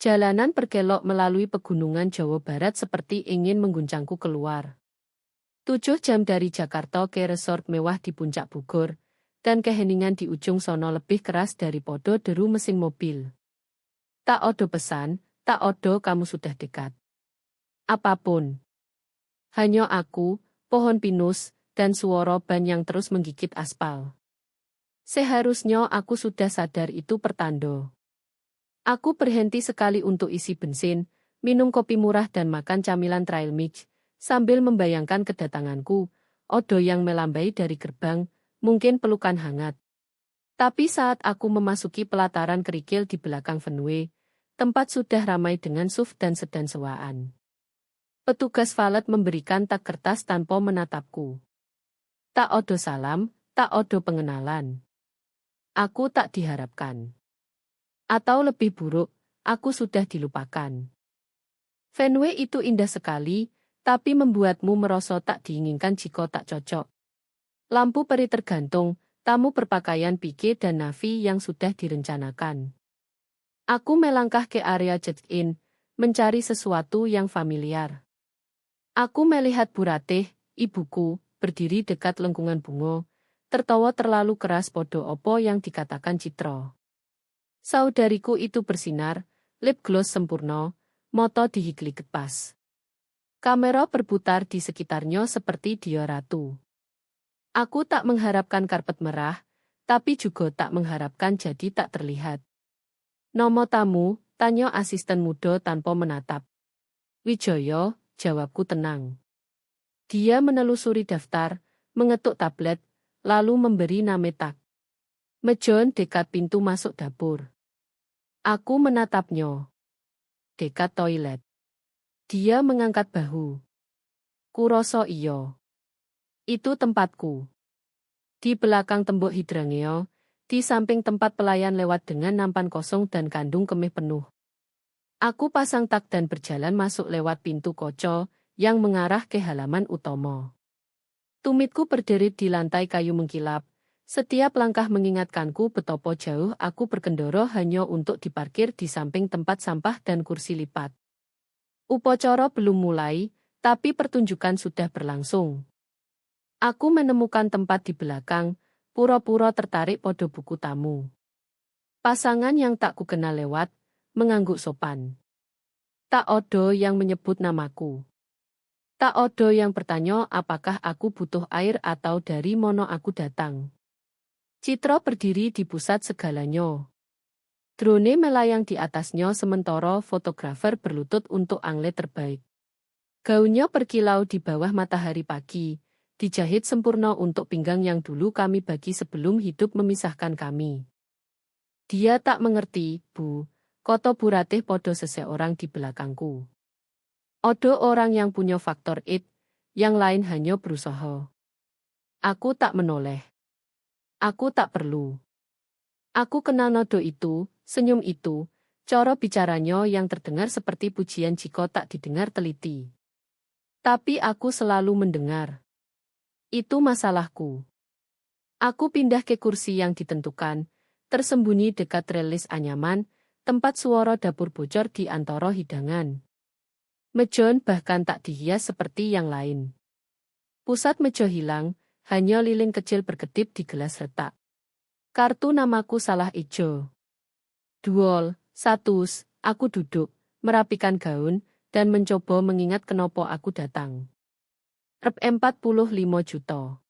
Jalanan berkelok melalui pegunungan Jawa Barat seperti ingin mengguncangku keluar. 7 jam dari Jakarta ke resort mewah di Puncak Bogor, dan keheningan di ujung sono lebih keras dari podo deru mesin mobil. Tak odo pesan, tak odo kamu sudah dekat. Apapun. Hanya aku, pohon pinus, dan suara ban yang terus menggigit aspal. Seharusnya aku sudah sadar itu pertanda. Aku berhenti sekali untuk isi bensin, minum kopi murah dan makan camilan trail mix, sambil membayangkan kedatanganku, odo yang melambai dari gerbang, mungkin pelukan hangat. Tapi saat aku memasuki pelataran kerikil di belakang Fenway, tempat sudah ramai dengan SUV dan sedan sewaan. Petugas valet memberikan tak kertas tanpa menatapku. Tak odo salam, tak odo pengenalan. Aku tak diharapkan. Atau lebih buruk, aku sudah dilupakan. Fenway itu indah sekali, tapi membuatmu merasa tak diinginkan jika tak cocok. Lampu peri tergantung, tamu berpakaian pike dan navy yang sudah direncanakan. Aku melangkah ke area check-in, mencari sesuatu yang familiar. Aku melihat Bu Ratih, ibuku, berdiri dekat lengkungan bunga, tertawa terlalu keras podo opo yang dikatakan Citra. Saudariku itu bersinar, lip gloss sempurna, moto dihiklik pas. Kamera berputar di sekitarnya seperti dia ratu. Aku tak mengharapkan karpet merah, tapi juga tak mengharapkan jadi tak terlihat. Nomo tamu, tanya asisten muda tanpa menatap. Wijaya, jawabku tenang. Dia menelusuri daftar, mengetuk tablet, lalu memberi nametak. Mejon dekat pintu masuk dapur. Aku menatapnya. Dekat toilet. Dia mengangkat bahu. Kuroso iyo. Itu tempatku. Di belakang tembok hidrangea, di samping tempat pelayan lewat dengan nampan kosong dan kandung kemih penuh. Aku pasang tak dan berjalan masuk lewat pintu koco yang mengarah ke halaman utama. Tumitku berderit di lantai kayu mengkilap. Setiap langkah mengingatkanku betapa jauh aku berkendara hanya untuk diparkir di samping tempat sampah dan kursi lipat. Upacara belum mulai, tapi pertunjukan sudah berlangsung. Aku menemukan tempat di belakang, pura-pura tertarik pada buku tamu. Pasangan yang tak kukenal lewat, mengangguk sopan. Tak odo yang menyebut namaku. Tak odo yang bertanya apakah aku butuh air atau dari mana aku datang. Citra berdiri di pusat segalanya. Drone melayang di atasnya sementara fotografer berlutut untuk angle terbaik. Gaunnya berkilau di bawah matahari pagi, dijahit sempurna untuk pinggang yang dulu kami bagi sebelum hidup memisahkan kami. Dia tak mengerti, Bu, koto Bu Ratih podo seseorang di belakangku. Odo orang yang punya faktor it, yang lain hanya berusaha. Aku tak menoleh. Aku tak perlu. Aku kenal nodo itu, senyum itu, cara bicaranya yang terdengar seperti pujian jika tak didengar teliti. Tapi aku selalu mendengar. Itu masalahku. Aku pindah ke kursi yang ditentukan, tersembunyi dekat relis anyaman, tempat suara dapur bocor di antara hidangan. Mejon bahkan tak dihias seperti yang lain. Pusat meja hilang, hanya lilin kecil berkedip di gelas retak. Kartu namaku salah ijo. Duol, satus, aku duduk, merapikan gaun, dan mencoba mengingat kenapa aku datang. Rp 45 juta.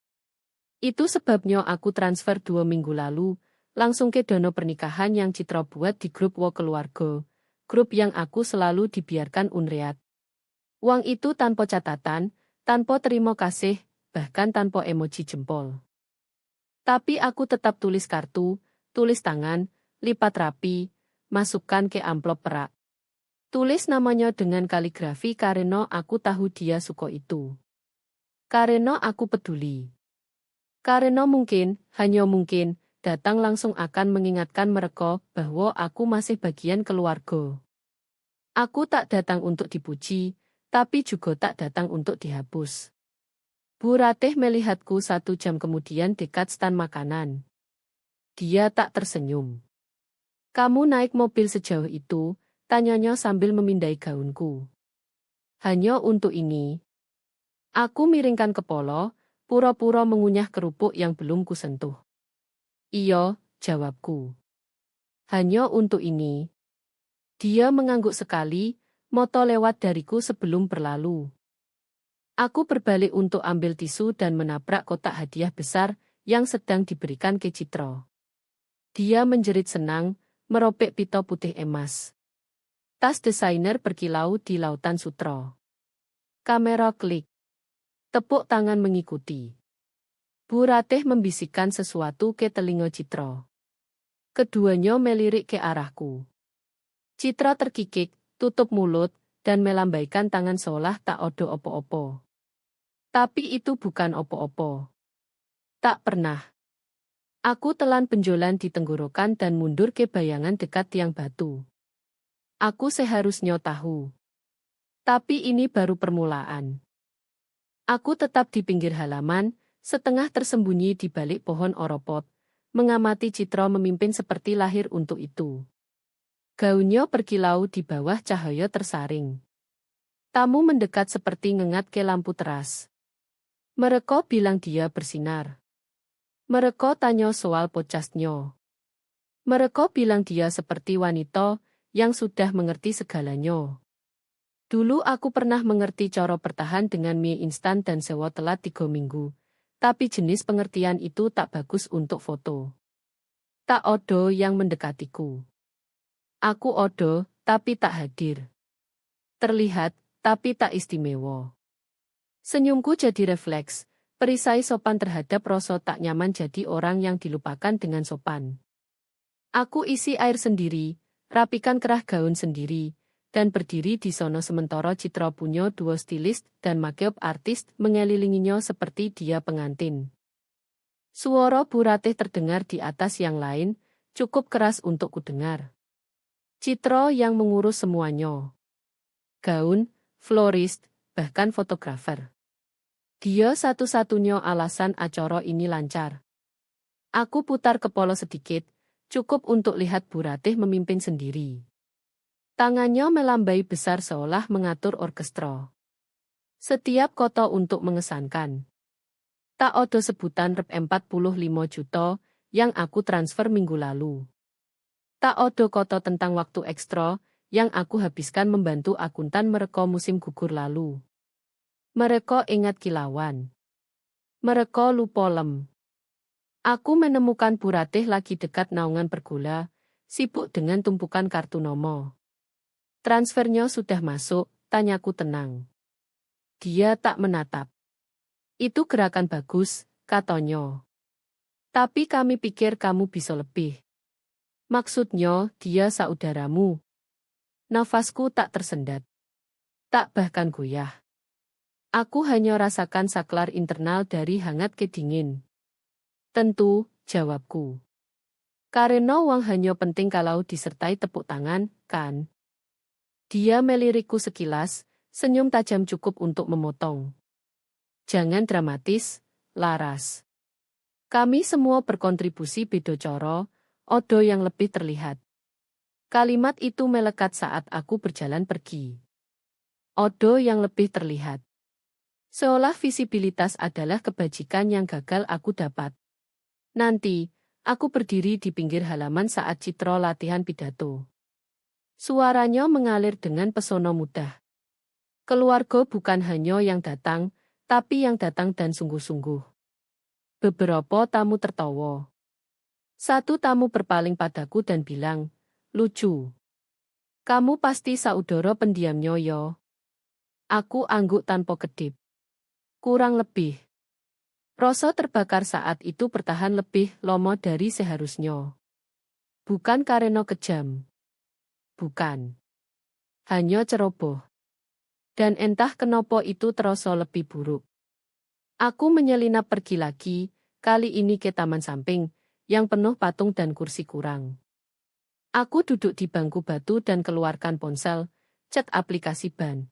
Itu sebabnya aku transfer 2 minggu lalu, langsung ke dana pernikahan yang Citra buat di grup wo keluarga, grup yang aku selalu dibiarkan unreat. Uang itu tanpa catatan, tanpa terima kasih, bahkan tanpa emoji jempol. Tapi aku tetap tulis kartu, tulis tangan, lipat rapi, masukkan ke amplop perak. Tulis namanya dengan kaligrafi karena aku tahu dia suka itu. Karena aku peduli. Karena mungkin, hanya mungkin, datang langsung akan mengingatkan mereka bahwa aku masih bagian keluarga. Aku tak datang untuk dipuji, tapi juga tak datang untuk dihapus. Bu Ratih melihatku 1 jam kemudian dekat stan makanan. Dia tak tersenyum. Kamu naik mobil sejauh itu, Tanyanya sambil memindai gaunku. Hanya untuk ini. Aku miringkan kepala, pura-pura mengunyah kerupuk yang belum kusentuh. Iya, jawabku. Hanya untuk ini. Dia mengangguk sekali, moto lewat dariku sebelum berlalu. Aku berbalik untuk ambil tisu dan menabrak kotak hadiah besar yang sedang diberikan ke Citra. Dia menjerit senang, meropek pita putih emas. Tas desainer berkilau di lautan sutra. Kamera klik. Tepuk tangan mengikuti. Bu Ratih membisikkan sesuatu ke telinga Citra. Keduanya melirik ke arahku. Citra terkikik, tutup mulut, dan melambaikan tangan seolah tak ada opo-opo. Tapi itu bukan opo-opo. Tak pernah. Aku telan benjolan di tenggorokan dan mundur ke bayangan dekat tiang batu. Aku seharusnya tahu. Tapi ini baru permulaan. Aku tetap di pinggir halaman, setengah tersembunyi di balik pohon oropot, mengamati Citra memimpin seperti lahir untuk itu. Gaunnya berkilau di bawah cahaya tersaring. Tamu mendekat seperti ngengat ke lampu teras. Mereka bilang dia bersinar. Mereka tanya soal podcastnya. Mereka bilang dia seperti wanita yang sudah mengerti segalanya. Dulu aku pernah mengerti cara bertahan dengan mie instan dan sewa telat 3 minggu. Tapi jenis pengertian itu tak bagus untuk foto. Tak ada yang mendekatiku. Aku ada, tapi tak hadir. Terlihat, tapi tak istimewa. Senyumku jadi refleks, perisai sopan terhadap rasa tak nyaman jadi orang yang dilupakan dengan sopan. Aku isi air sendiri, rapikan kerah gaun sendiri, dan berdiri di sono sementara Citra punya 2 stilis dan makeup artis mengelilinginya seperti dia pengantin. Suara Bu Ratih terdengar di atas yang lain, cukup keras untuk kudengar. Citra yang mengurus semuanya. Gaun, florist, bahkan fotografer. Dia satu-satunya alasan acara ini lancar. Aku putar kepala sedikit, cukup untuk lihat Bu Ratih memimpin sendiri. Tangannya melambai besar seolah mengatur orkestra. Setiap kota untuk mengesankan. Tak ada sebutan Rp 45 juta yang aku transfer minggu lalu. Tak ada kota tentang waktu ekstra yang aku habiskan membantu akuntan mereka musim gugur lalu. Mereka ingat kilauan. Mereka lupa lem. Aku menemukan Bu Ratih lagi dekat naungan pergola, sibuk dengan tumpukan kartu nomo. Transfernya sudah masuk, tanyaku tenang. Dia tak menatap. Itu gerakan bagus, katanya. Tapi kami pikir kamu bisa lebih. Maksudnya, dia saudaramu. Nafasku tak tersendat. Tak bahkan goyah. Aku hanya rasakan saklar internal dari hangat ke dingin. Tentu, jawabku. Karena uang hanya penting kalau disertai tepuk tangan, kan? Dia melirikku sekilas, senyum tajam cukup untuk memotong. Jangan dramatis, Laras. Kami semua berkontribusi beda cara, odo yang lebih terlihat. Kalimat itu melekat saat aku berjalan pergi. Odo yang lebih terlihat. Seolah visibilitas adalah kebajikan yang gagal aku dapat. Nanti, aku berdiri di pinggir halaman saat Citra latihan pidato. Suaranya mengalir dengan pesona mudah. Keluarga bukan hanya yang datang, tapi yang datang dan sungguh-sungguh. Beberapa tamu tertawa. Satu tamu berpaling padaku dan bilang, lucu. Kamu pasti saudara pendiamnya yo. Aku angguk tanpa kedip. Kurang lebih. Rasa terbakar saat itu bertahan lebih lama dari seharusnya. Bukan karena kejam. Bukan. Hanya ceroboh. Dan entah kenapa itu terasa lebih buruk. Aku menyelinap pergi lagi, kali ini ke taman samping, yang penuh patung dan kursi kurang. Aku duduk di bangku batu dan keluarkan ponsel, chat aplikasi ban.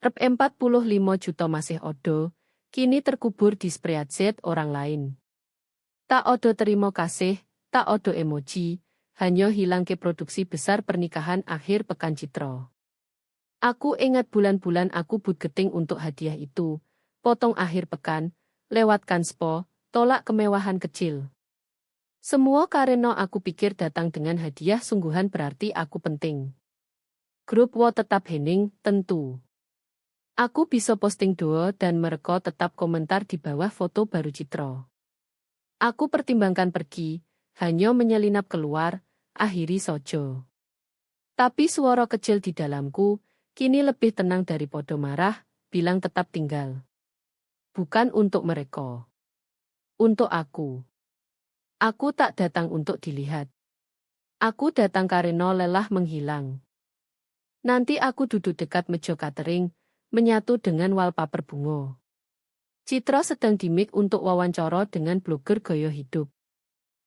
Rp 45 juta masih odo, kini terkubur di spreadsheet orang lain. Tak odo terima kasih, tak odo emoji, hanya hilang ke produksi besar pernikahan akhir pekan Citra. Aku ingat bulan-bulan aku budgeting untuk hadiah itu, potong akhir pekan, lewatkan spa, tolak kemewahan kecil. Semua karena aku pikir datang dengan hadiah sungguhan berarti aku penting. Grup wo tetap hening, tentu. Aku bisa posting doa dan mereka tetap komentar di bawah foto baru Citra. Aku pertimbangkan pergi, hanya menyelinap keluar, akhiri sojo. Tapi suara kecil di dalamku, kini lebih tenang daripada marah, bilang tetap tinggal. Bukan untuk mereka. Untuk aku. Aku tak datang untuk dilihat. Aku datang karena lelah menghilang. Nanti aku duduk dekat meja catering, menyatu dengan wallpaper bunga. Citra sedang di mic untuk wawancara dengan blogger gaya hidup.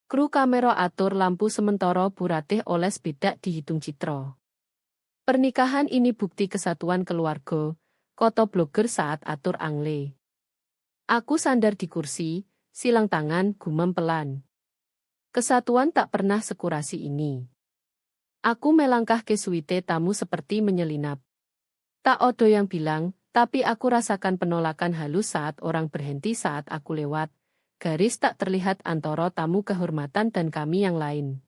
Kru kamera atur lampu sementara Bu Ratih oles bedak dihitung Citra. Pernikahan ini bukti kesatuan keluarga, kata blogger saat atur angle. Aku sandar di kursi, silang tangan gumam pelan. Kesatuan tak pernah sekurasi ini. Aku melangkah ke suite tamu seperti menyelinap. Tak ada yang bilang, tapi aku rasakan penolakan halus saat orang berhenti saat aku lewat. Garis tak terlihat antara tamu kehormatan dan kami yang lain.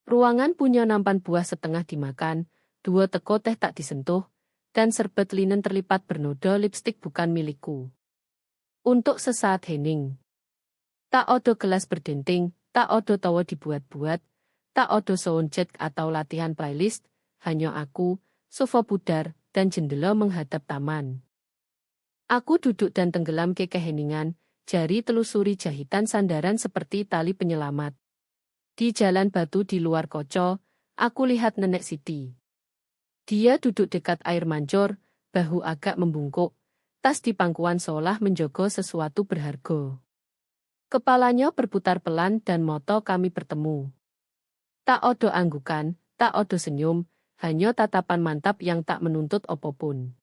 Ruangan punya nampan buah setengah dimakan, 2 teko teh tak disentuh, dan serbet linen terlipat bernoda lipstik bukan milikku. Untuk sesaat hening. Tak ada gelas berdenting, tak ada tawa dibuat-buat, tak ada soundcheck atau latihan playlist, hanya aku, sofa pudar, dan jendela menghadap taman. Aku duduk dan tenggelam ke keheningan, jari telusuri jahitan sandaran seperti tali penyelamat. Di jalan batu di luar koco, aku lihat Nenek Siti. Dia duduk dekat air mancur, bahu agak membungkuk, tas di pangkuan seolah menjaga sesuatu berharga. Kepalanya berputar pelan dan mata kami bertemu. Tak ada anggukan, tak ada senyum, hanya tatapan mantap yang tak menuntut apapun.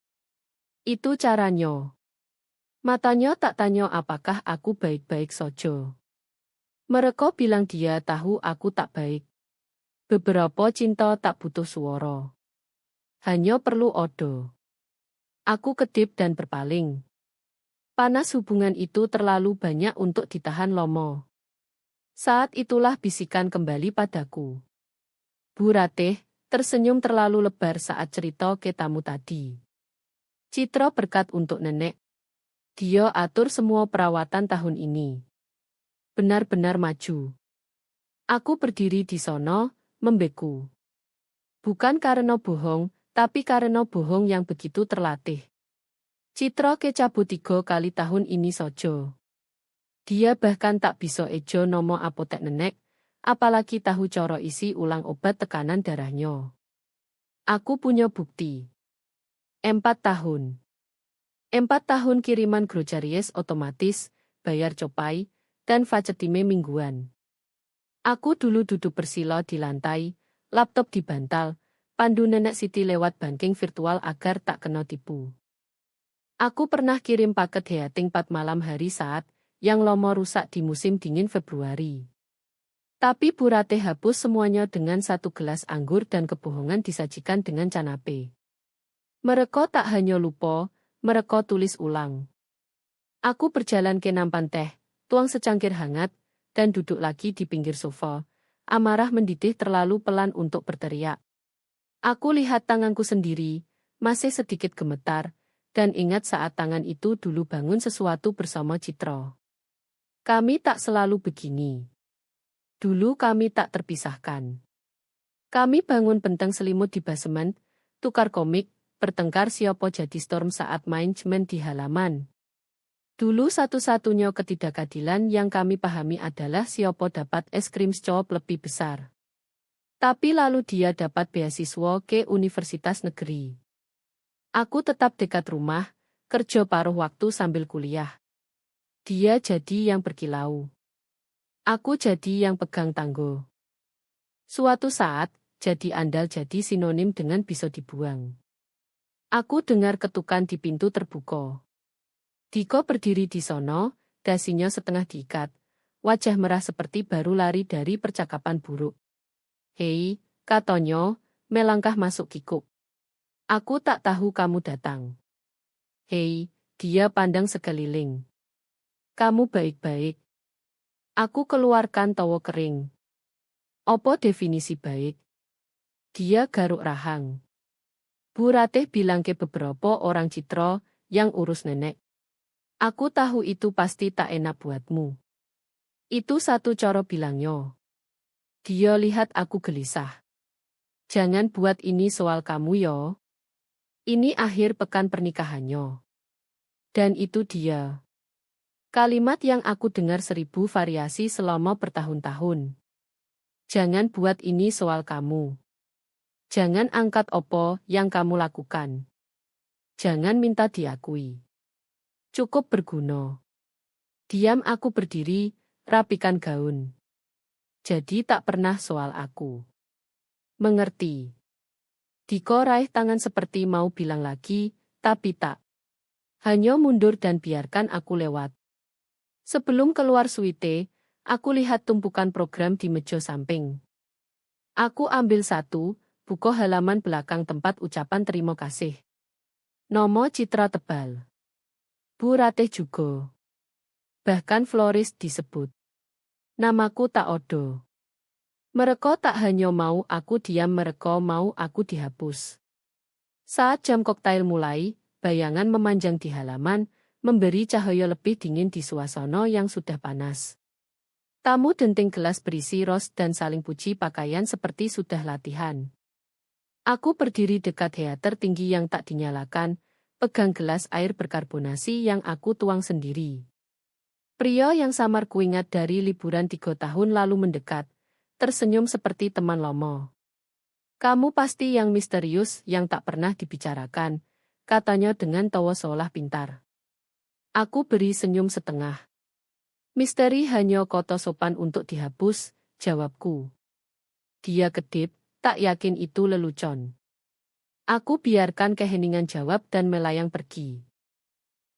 Itu caranya. Matanya tak tanya apakah aku baik-baik saja. Mereka bilang dia tahu aku tak baik. Beberapa cinta tak butuh suara. Hanya perlu odo. Aku kedip dan berpaling. Panas hubungan itu terlalu banyak untuk ditahan lomo. Saat itulah bisikan kembali padaku. Bu Ratih tersenyum terlalu lebar saat cerita ke tamu tadi. Citra berkat untuk nenek. Dia atur semua perawatan tahun ini. Benar-benar maju. Aku berdiri di sono, membeku. Bukan karena bohong, tapi karena bohong yang begitu terlatih. Citra kecabut 3 kali tahun ini saja. Dia bahkan tak bisa ejo nomo apotek nenek, apalagi tahu coro isi ulang obat tekanan darahnya. Aku punya bukti. 4 tahun. 4 tahun kiriman groceries otomatis, bayar copai, dan facetime mingguan. Aku dulu duduk bersila di lantai, laptop di bantal, pandu Nenek Siti lewat banking virtual agar tak kena tipu. Aku pernah kirim paket heating 4 malam hari saat yang lomo rusak di musim dingin Februari. Tapi Bu Ratih hapus semuanya dengan 1 gelas anggur dan kebohongan disajikan dengan canape. Mereka tak hanya lupa, mereka tulis ulang. Aku berjalan ke nampan teh, tuang secangkir hangat, dan duduk lagi di pinggir sofa. Amarah mendidih terlalu pelan untuk berteriak. Aku lihat tanganku sendiri, masih sedikit gemetar, dan ingat saat tangan itu dulu bangun sesuatu bersama Citra. Kami tak selalu begini. Dulu kami tak terpisahkan. Kami bangun bentang selimut di basement, tukar komik, bertengkar siapa jadi storm saat main cemen di halaman. Dulu satu-satunya ketidakadilan yang kami pahami adalah siapa dapat es krim scop lebih besar. Tapi lalu dia dapat beasiswa ke universitas negeri. Aku tetap dekat rumah, kerja paruh waktu sambil kuliah. Dia jadi yang berkilau. Aku jadi yang pegang tanggo. Suatu saat, jadi andal jadi sinonim dengan bisa dibuang. Aku dengar ketukan di pintu terbuka. Diko berdiri di sono, dasinya setengah diikat, wajah merah seperti baru lari dari percakapan buruk. Hei, katanya, melangkah masuk kikuk. Aku tak tahu kamu datang. Hei, dia pandang sekeliling. Kamu baik-baik. Aku keluarkan tawa kering. Apa definisi baik? Dia garuk rahang. Bu Ratih bilang ke beberapa orang Citra yang urus nenek. Aku tahu itu pasti tak enak buatmu. Itu satu cara bilangnya. Dia lihat aku gelisah. Jangan buat ini soal kamu yo. Ini akhir pekan pernikahannya. Dan itu dia. Kalimat yang aku dengar 1000 variasi selama bertahun-tahun. Jangan buat ini soal kamu. Jangan angkat opo yang kamu lakukan. Jangan minta diakui. Cukup berguna. Diam, aku berdiri, rapikan gaun. Jadi tak pernah soal aku. Mengerti. Diko raih tangan seperti mau bilang lagi, tapi tak. Hanya mundur dan biarkan aku lewat. Sebelum keluar suite, aku lihat tumpukan program di meja samping. Aku ambil satu, buka halaman belakang tempat ucapan terima kasih. Nomo Citra tebal. Bu Ratih juga. Bahkan Floris disebut. Namaku tak odo. Mereka tak hanya mau aku diam, mereka mau aku dihapus. Saat jam koktail mulai, bayangan memanjang di halaman, memberi cahaya lebih dingin di suasana yang sudah panas. Tamu denting gelas berisi ros dan saling puji pakaian seperti sudah latihan. Aku berdiri dekat heater tinggi yang tak dinyalakan, pegang gelas air berkarbonasi yang aku tuang sendiri. Pria yang samar kuingat dari liburan 3 tahun lalu mendekat, tersenyum seperti teman lama. Kamu pasti yang misterius yang tak pernah dibicarakan, katanya dengan tawa seolah pintar. Aku beri senyum setengah. Misteri hanya kata sopan untuk dihapus, jawabku. Dia kedip, tak yakin itu lelucon. Aku biarkan keheningan jawab dan melayang pergi.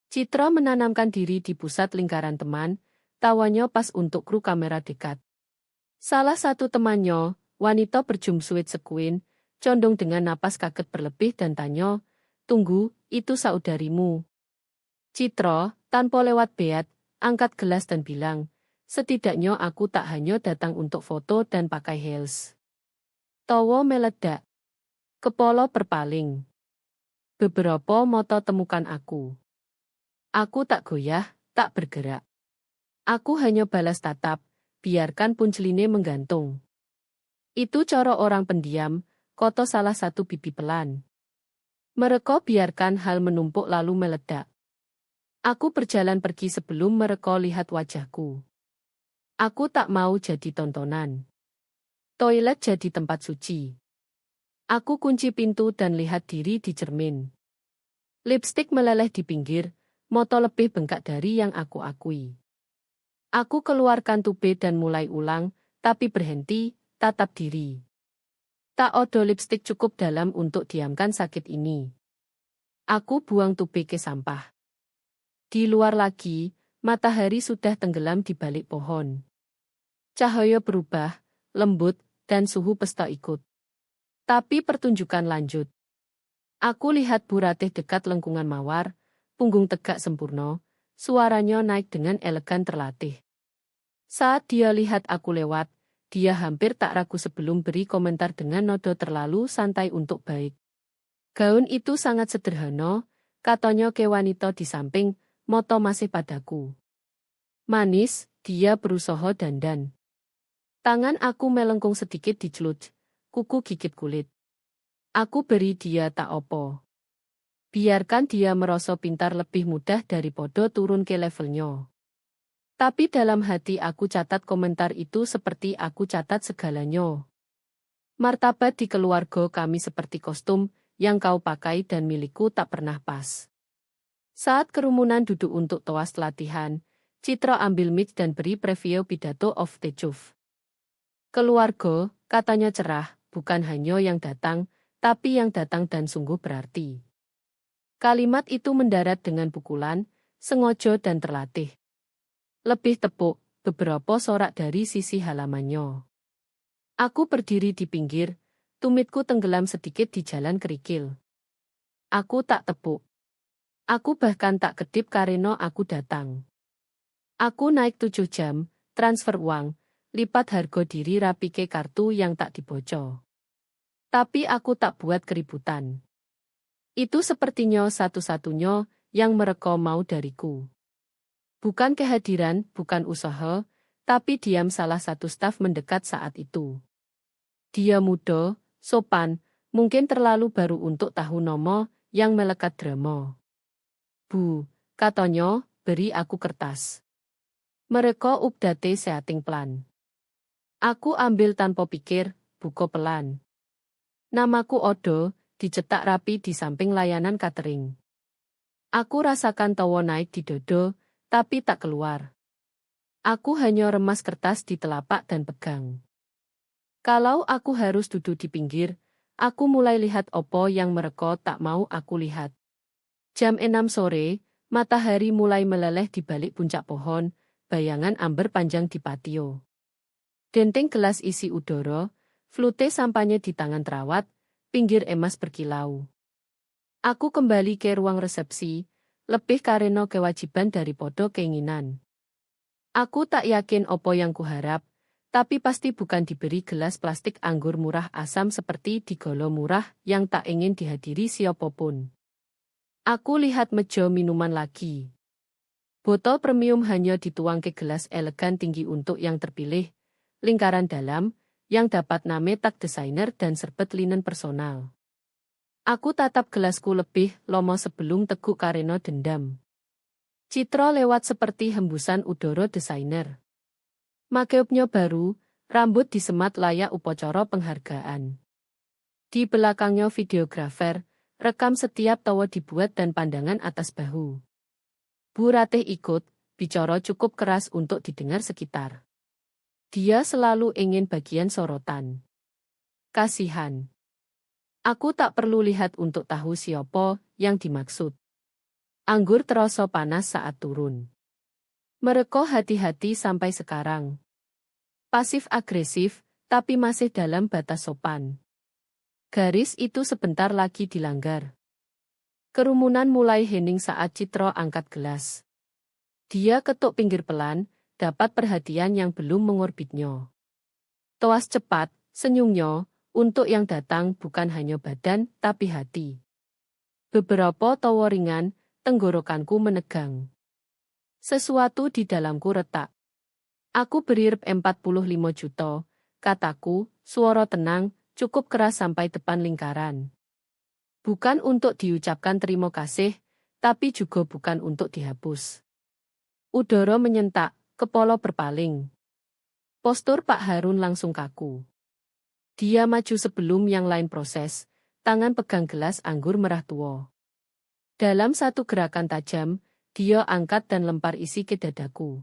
Citra menanamkan diri di pusat lingkaran teman, tawanya pas untuk kru kamera dekat. Salah satu temannya, wanita berjumpsuit sekuin, condong dengan napas kaget berlebih dan tanya, tunggu, itu saudarimu. Citra, tanpa lewat beat, angkat gelas dan bilang, setidaknya aku tak hanya datang untuk foto dan pakai heels. Tawa meledak. Kepala berpaling. Beberapa mata temukan aku. Aku tak goyah, tak bergerak. Aku hanya balas tatap, biarkan punceline menggantung. Itu cara orang pendiam, kata salah satu pipi pelan. Mereka biarkan hal menumpuk lalu meledak. Aku berjalan pergi sebelum mereka lihat wajahku. Aku tak mau jadi tontonan. Toilet jadi tempat suci. Aku kunci pintu dan lihat diri di cermin. Lipstik meleleh di pinggir, mata lebih bengkak dari yang aku akui. Aku keluarkan tube dan mulai ulang, tapi berhenti, tatap diri. Tak ada lipstik cukup dalam untuk diamkan sakit ini. Aku buang tube ke sampah. Di luar lagi, matahari sudah tenggelam di balik pohon. Cahaya berubah, lembut, dan suhu pesta ikut. Tapi pertunjukan lanjut. Aku lihat Bu Ratih dekat lengkungan mawar, punggung tegak sempurna, suaranya naik dengan elegan terlatih. Saat dia lihat aku lewat, dia hampir tak ragu sebelum beri komentar dengan nada terlalu santai untuk baik. Gaun itu sangat sederhana, katanya ke wanita di samping, mata masih padaku. Manis, dia berusaha dandan. Tangan aku melengkung sedikit dicelup, kuku gigit kulit. Aku beri dia tak opo. Biarkan dia merasa pintar lebih mudah daripada turun ke levelnya. Tapi dalam hati aku catat komentar itu seperti aku catat segalanya. Martabat di keluarga kami seperti kostum yang kau pakai dan milikku tak pernah pas. Saat kerumunan duduk untuk toas latihan, Citra ambil mic dan beri preview pidato of the Chuff. Keluarga, katanya cerah, bukan hanya yang datang, tapi yang datang dan sungguh berarti. Kalimat itu mendarat dengan pukulan, sengaja dan terlatih. Lebih tepuk, beberapa sorak dari sisi halamannya. Aku berdiri di pinggir, tumitku tenggelam sedikit di jalan kerikil. Aku tak tepuk. Aku bahkan tak kedip karena aku datang. Aku naik 7 jam, transfer uang, lipat harga diri rapike kartu yang tak diboco. Tapi aku tak buat keributan. Itu sepertinya satu-satunya yang mereka mau dariku. Bukan kehadiran, bukan usaha, tapi diam salah satu staf mendekat saat itu. Dia muda, sopan, mungkin terlalu baru untuk tahu nama yang melekat drama. Bu, katanya, beri aku kertas. Mereka update setting plan. Aku ambil tanpa pikir, buka pelan. Namaku Odo, dicetak rapi di samping layanan catering. Aku rasakan tawa naik di dodo, tapi tak keluar. Aku hanya remas kertas di telapak dan pegang. Kalau aku harus duduk di pinggir, aku mulai lihat opo yang mereka tak mau aku lihat. Jam 6 sore, matahari mulai meleleh di balik puncak pohon, bayangan amber panjang di patio. Denteng gelas isi udara, flute sampahnya di tangan terawat, pinggir emas berkilau. Aku kembali ke ruang resepsi, lebih karena kewajiban daripada keinginan. Aku tak yakin opo yang kuharap, tapi pasti bukan diberi gelas plastik anggur murah asam seperti di golo murah yang tak ingin dihadiri siapapun. Aku lihat meja minuman lagi. Botol premium hanya dituang ke gelas elegan tinggi untuk yang terpilih, lingkaran dalam, yang dapat name tag desainer dan serbet linen personal. Aku tatap gelasku lebih lama sebelum teguk karena dendam. Citra lewat seperti hembusan udara desainer. Makeupnya baru, rambut disemat layak upacara penghargaan. Di belakangnya videografer, rekam setiap tawa dibuat dan pandangan atas bahu. Bu Ratih ikut, bicara cukup keras untuk didengar sekitar. Dia selalu ingin bagian sorotan. Kasihan. Aku tak perlu lihat untuk tahu siapa yang dimaksud. Anggur terasa panas saat turun. Mereka hati-hati sampai sekarang. Pasif-agresif, tapi masih dalam batas sopan. Garis itu sebentar lagi dilanggar. Kerumunan mulai hening saat Citra angkat gelas. Dia ketuk pinggir pelan, dapat perhatian yang belum mengorbitnya. Toas cepat, senyumnya, untuk yang datang bukan hanya badan, tapi hati. Beberapa tawa ringan, tenggorokanku menegang. Sesuatu di dalamku retak. Aku beri rep 45 juta, kataku, suara tenang, cukup keras sampai depan lingkaran. Bukan untuk diucapkan terima kasih, tapi juga bukan untuk dihapus. Udara menyentak, kepala berpaling. Postur Pak Harun langsung kaku. Dia maju sebelum yang lain proses, tangan pegang gelas anggur merah tua. Dalam satu gerakan tajam, dia angkat dan lempar isi ke dadaku.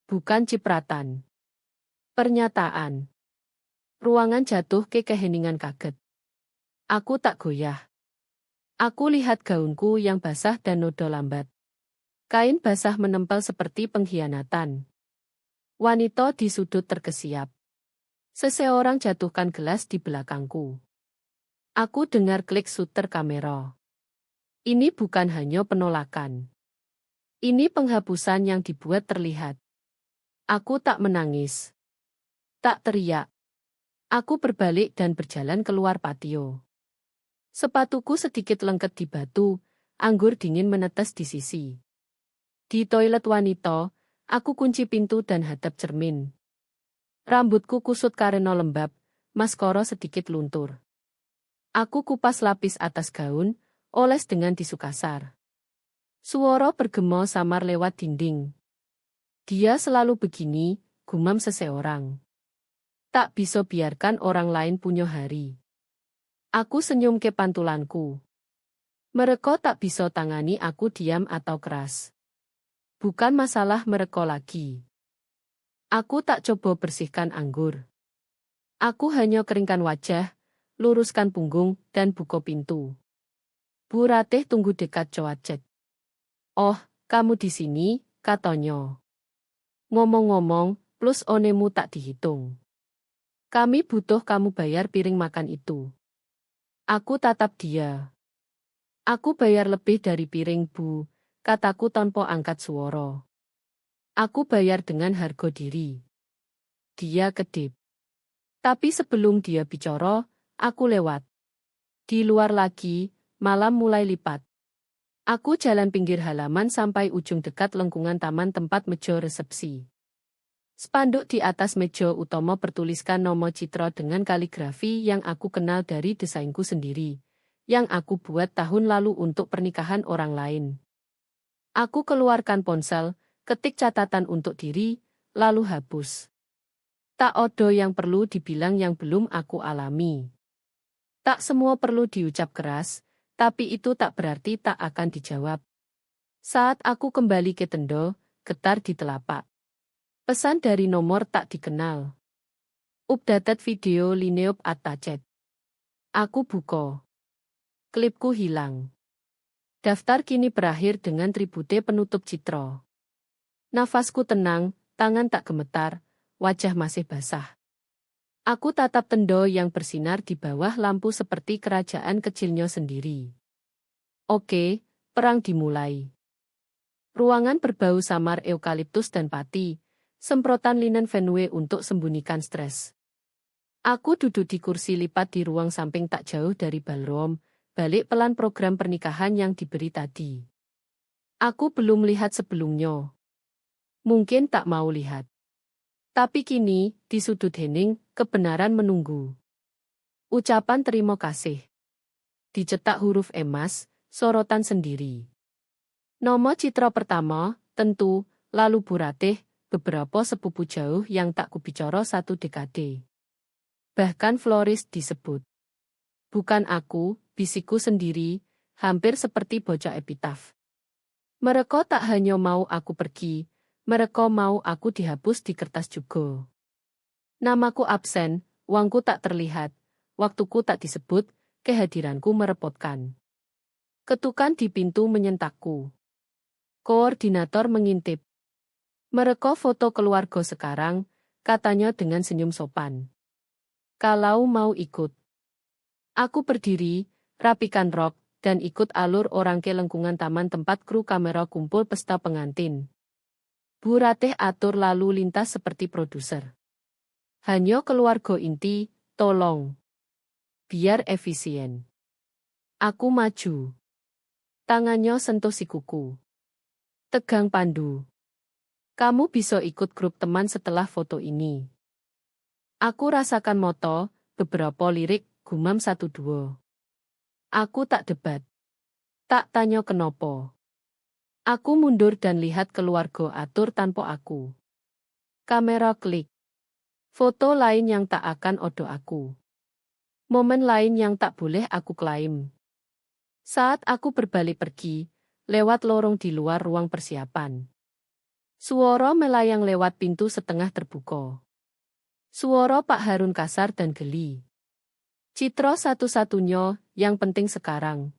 Bukan cipratan. Pernyataan. Ruangan jatuh ke keheningan kaget. Aku tak goyah. Aku lihat gaunku yang basah dan noda lambat. Kain basah menempel seperti pengkhianatan. Wanita di sudut terkesiap. Seseorang jatuhkan gelas di belakangku. Aku dengar klik shutter kamera. Ini bukan hanya penolakan. Ini penghapusan yang dibuat terlihat. Aku tak menangis. Tak teriak. Aku berbalik dan berjalan keluar patio. Sepatuku sedikit lengket di batu, anggur dingin menetes di sisi. Di toilet wanita, aku kunci pintu dan hadap cermin. Rambutku kusut karena lembab, maskara sedikit luntur. Aku kupas lapis atas gaun, oles dengan tisu kasar. Suara bergema samar lewat dinding. Dia selalu begini, gumam seseorang. Tak bisa biarkan orang lain punya hari. Aku senyum ke pantulanku. Mereka tak bisa tangani aku diam atau keras. Bukan masalah mereka lagi. Aku tak coba bersihkan anggur. Aku hanya keringkan wajah, luruskan punggung, dan buka pintu. Bu Ratih tunggu dekat coacek. Oh, kamu di sini, katanya. Ngomong-ngomong, plus onemu tak dihitung. Kami butuh kamu bayar piring makan itu. Aku tatap dia. Aku bayar lebih dari piring, Bu, kataku tanpa angkat suara. Aku bayar dengan harga diri. Dia kedip. Tapi sebelum dia bicara, aku lewat. Di luar lagi, malam mulai lipat. Aku jalan pinggir halaman sampai ujung dekat lengkungan taman tempat meja resepsi. Spanduk di atas meja utama bertuliskan nama Citra dengan kaligrafi yang aku kenal dari desainku sendiri, yang aku buat tahun lalu untuk pernikahan orang lain. Aku keluarkan ponsel, ketik catatan untuk diri, lalu hapus. Tak ada yang perlu dibilang yang belum aku alami. Tak semua perlu diucap keras, tapi itu tak berarti tak akan dijawab. Saat aku kembali ke tenda, getar di telapak. Pesan dari nomor tak dikenal. Updated video Lineop attached. Aku buka. Klipku hilang. Daftar kini berakhir dengan tribute penutup Citra. Nafasku tenang, tangan tak gemetar, wajah masih basah. Aku tatap tenda yang bersinar di bawah lampu seperti kerajaan kecilnya sendiri. Oke, perang dimulai. Ruangan berbau samar eukaliptus dan pati, semprotan linen Fenway untuk sembunyikan stres. Aku duduk di kursi lipat di ruang samping tak jauh dari ballroom, balik pelan program pernikahan yang diberi tadi. Aku belum lihat sebelumnya. Mungkin tak mau lihat. Tapi kini, di sudut hening, kebenaran menunggu. Ucapan terima kasih. Dicetak huruf emas, sorotan sendiri. Nama Citra pertama, tentu, lalu Bu Ratih, beberapa sepupu jauh yang tak kubicara satu dekade. Bahkan Floris disebut. Bukan aku, bisikku sendiri, hampir seperti bocah epitaf. Mereka tak hanya mau aku pergi, mereka mau aku dihapus di kertas juga. Namaku absen, uangku tak terlihat, waktuku tak disebut, kehadiranku merepotkan. Ketukan di pintu menyentakku. Koordinator mengintip. Mereka foto keluarga sekarang, katanya dengan senyum sopan. Kalau mau ikut. Aku berdiri, rapikan rok, dan ikut alur orang ke lengkungan taman tempat kru kamera kumpul pesta pengantin. Bu Ratih atur lalu lintas seperti produser. Hanya keluarga inti, tolong. Biar efisien. Aku maju. Tangannya sentuh sikuku. Tegang Pandu. Kamu bisa ikut grup teman setelah foto ini. Aku rasakan moto, beberapa lirik, gumam 1-2. Aku tak debat. Tak tanya kenapa. Aku mundur dan lihat keluarga atur tanpa aku. Kamera klik. Foto lain yang tak akan odo aku. Momen lain yang tak boleh aku klaim. Saat aku berbalik pergi, lewat lorong di luar ruang persiapan. Suara melayang lewat pintu setengah terbuka. Suara Pak Harun kasar dan geli. Citra satu-satunya, yang penting sekarang.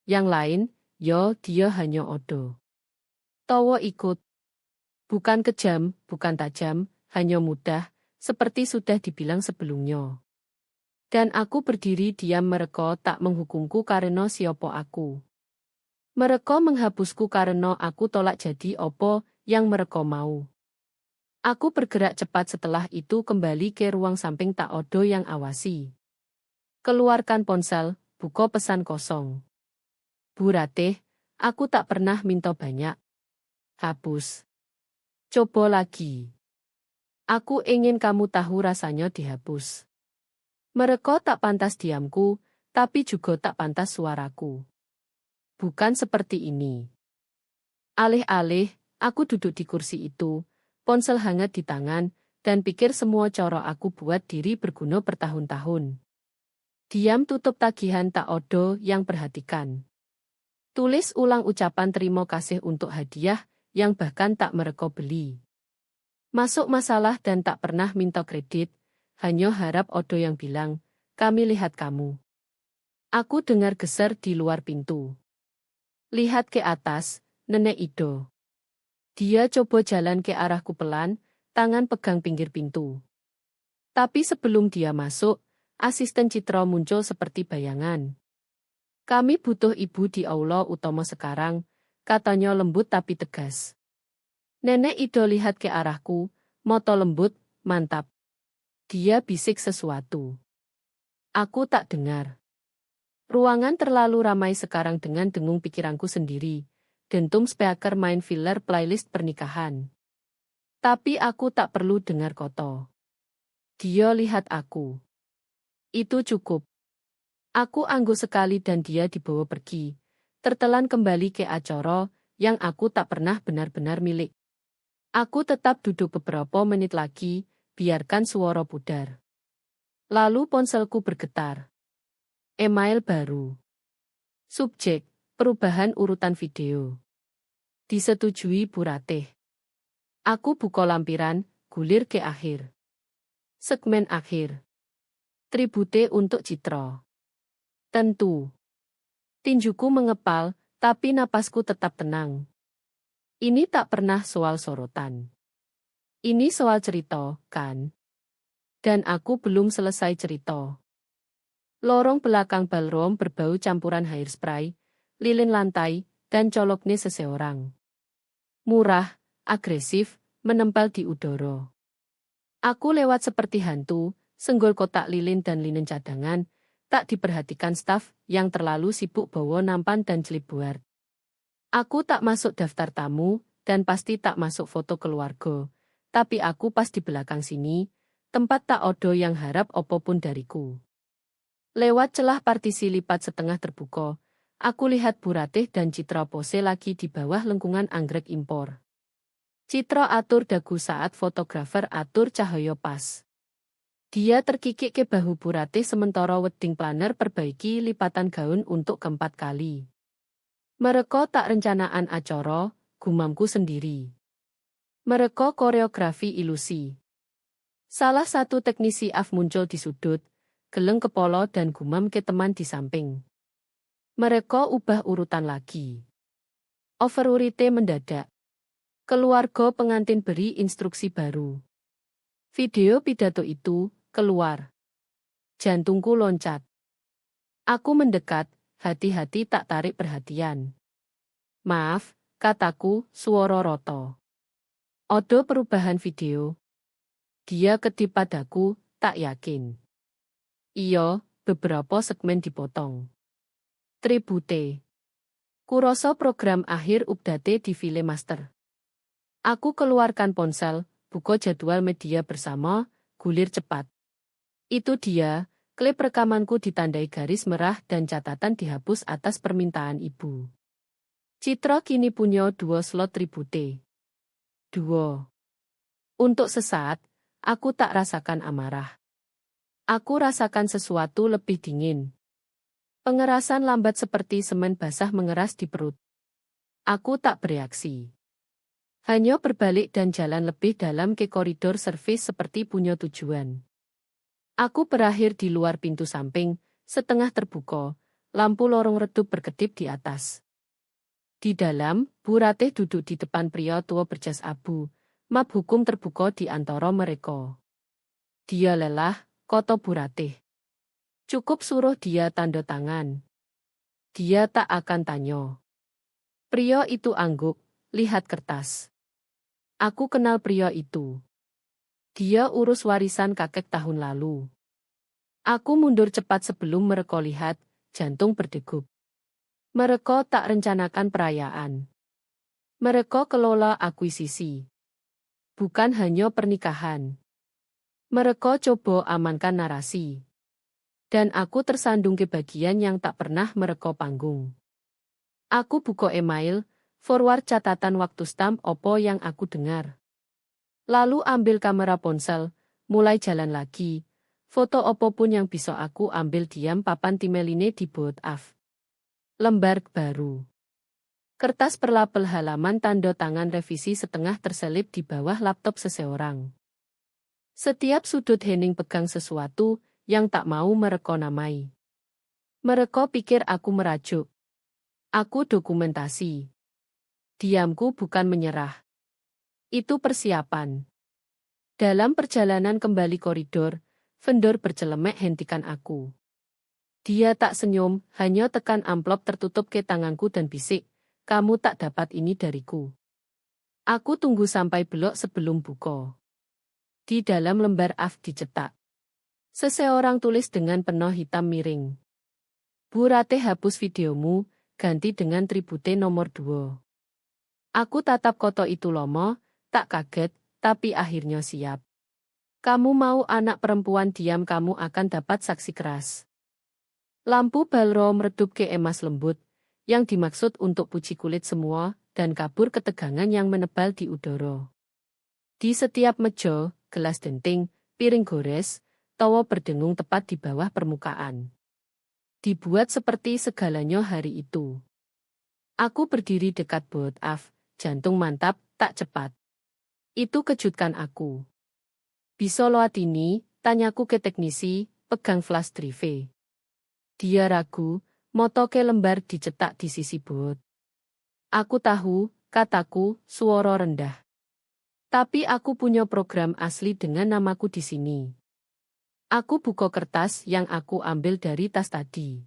Yang lain, yo dia hanya odo. Towo ikut. Bukan kejam, bukan tajam, hanya mudah, seperti sudah dibilang sebelumnya. Dan aku berdiri diam, mereka tak menghukumku karena siapa aku. Mereka menghapusku karena aku tolak jadi opo yang mereka mau. Aku bergerak cepat setelah itu kembali ke ruang samping tak odo yang awasi. Keluarkan ponsel, buka pesan kosong. Bu Ratih, aku tak pernah minta banyak. Hapus. Coba lagi. Aku ingin kamu tahu rasanya dihapus. Mereka tak pantas diamku, tapi juga tak pantas suaraku. Bukan seperti ini. Alih-alih, aku duduk di kursi itu, ponsel hangat di tangan, dan pikir semua cara aku buat diri berguna bertahun-tahun. Diam tutup tagihan tak odo yang perhatikan. Tulis ulang ucapan terima kasih untuk hadiah, yang bahkan tak mereka beli. Masuk masalah dan tak pernah minta kredit, hanya harap odo yang bilang, kami lihat kamu. Aku dengar geser di luar pintu. Lihat ke atas, Nenek Ido. Dia coba jalan ke arahku pelan, tangan pegang pinggir pintu. Tapi sebelum dia masuk, asisten Citra muncul seperti bayangan. Kami butuh ibu di aula utama sekarang, katanya lembut tapi tegas. Nenek Ido lihat ke arahku, moto lembut, mantap. Dia bisik sesuatu. Aku tak dengar. Ruangan terlalu ramai sekarang dengan dengung pikiranku sendiri. Dentum speaker main filler playlist pernikahan. Tapi aku tak perlu dengar koto. Dia lihat aku. Itu cukup. Aku anggu sekali dan dia dibawa pergi. Tertelan kembali ke acara yang aku tak pernah benar-benar milik. Aku tetap duduk beberapa menit lagi, biarkan suara pudar. Lalu ponselku bergetar. Email baru. Subjek, perubahan urutan video. Disetujui Bu Ratih. Aku buka lampiran, gulir ke akhir. Segmen akhir. Tribute untuk Citra. Tentu. Tinjuku mengepal, tapi napasku tetap tenang. Ini tak pernah soal sorotan. Ini soal cerita, kan? Dan aku belum selesai cerita. Lorong belakang ballroom berbau campuran hairspray, lilin lantai, dan coloknya seseorang. Murah, agresif, menempel di udara. Aku lewat seperti hantu, senggol kotak lilin dan linen cadangan, tak diperhatikan staf yang terlalu sibuk bawa nampan dan clipboard. Aku tak masuk daftar tamu, dan pasti tak masuk foto keluarga, tapi aku pas di belakang sini, tempat tak odo yang harap apapun dariku. Lewat celah partisi lipat setengah terbuka, aku lihat Bu Ratih dan Citra pose lagi di bawah lengkungan anggrek impor. Citra atur dagu saat fotografer atur cahaya pas. Dia terkikik ke bahu Bu Ratih sementara wedding planner perbaiki lipatan gaun untuk keempat kali. Mereka tak rencanaan acara, gumamku sendiri. Mereka koreografi ilusi. Salah satu teknisi AF muncul di sudut, geleng kepala dan gumam ke teman di samping. Mereka ubah urutan lagi. Overurite mendadak. Keluarga pengantin beri instruksi baru. Video pidato itu keluar. Jantungku loncat. Aku mendekat, hati-hati tak tarik perhatian. Maaf, kataku, suara roto. Odo perubahan video. Dia kedip padaku, tak yakin. Iya, beberapa segmen dipotong. Tribute. Kuroso program akhir update di File Master. Aku keluarkan ponsel, buka jadwal media bersama, gulir cepat. Itu dia, klip rekamanku ditandai garis merah dan catatan dihapus atas permintaan ibu. Citra kini punya 2 slot tribute. 2. Untuk sesaat, aku tak rasakan amarah. Aku rasakan sesuatu lebih dingin. Pengerasan lambat seperti semen basah mengeras di perut. Aku tak bereaksi. Hanya berbalik dan jalan lebih dalam ke koridor servis seperti punya tujuan. Aku berakhir di luar pintu samping, setengah terbuka, lampu lorong redup berkedip di atas. Di dalam, Bu Ratih duduk di depan pria tua berjas abu, map hukum terbuka di antara mereka. Dia lelah, kata Bu Ratih. Cukup suruh dia tanda tangan. Dia tak akan tanya. Pria itu angguk, lihat kertas. Aku kenal pria itu. Dia urus warisan kakek tahun lalu. Aku mundur cepat sebelum mereka lihat, jantung berdegup. Mereka tak rencanakan perayaan. Mereka kelola akuisisi. Bukan hanya pernikahan. Mereka coba amankan narasi. Dan aku tersandung ke bagian yang tak pernah mereka panggung. Aku buka email, forward catatan waktu stamp opo yang aku dengar. Lalu ambil kamera ponsel, mulai jalan lagi. Foto opo pun yang bisa aku ambil diam papan timeline di board af. Lembar baru. Kertas perlapel halaman tanda tangan revisi setengah terselip di bawah laptop seseorang. Setiap sudut hening pegang sesuatu yang tak mau mereka namai. Mereka pikir aku merajuk. Aku dokumentasi. Diamku bukan menyerah. Itu persiapan. Dalam perjalanan kembali koridor, vendor bercelemek hentikan aku. Dia tak senyum, hanya tekan amplop tertutup ke tanganku dan bisik, "Kamu tak dapat ini dariku." Aku tunggu sampai belok sebelum buka. Di dalam lembar AF dicetak. Seseorang tulis dengan penuh hitam miring. "Bu Ratih, hapus videomu, ganti dengan tribute nomor 2. Aku tatap koto itu lomo, tak kaget, tapi akhirnya siap. "Kamu mau anak perempuan diam, kamu akan dapat saksi keras." Lampu balro meredup ke emas lembut, yang dimaksud untuk puji kulit semua, dan kabur ketegangan yang menebal di udara. Di setiap meja, gelas denting, piring gores, tawa berdengung tepat di bawah permukaan. Dibuat seperti segalanya hari itu. Aku berdiri dekat bot AF, jantung mantap, tak cepat. Itu kejutkan aku. "Bisa loat ini?" tanyaku ke teknisi, pegang flash drive. Dia ragu, motoke lembar dicetak di sisi bot. "Aku tahu," kataku, suara rendah. "Tapi aku punya program asli dengan namaku di sini." Aku buka kertas yang aku ambil dari tas tadi.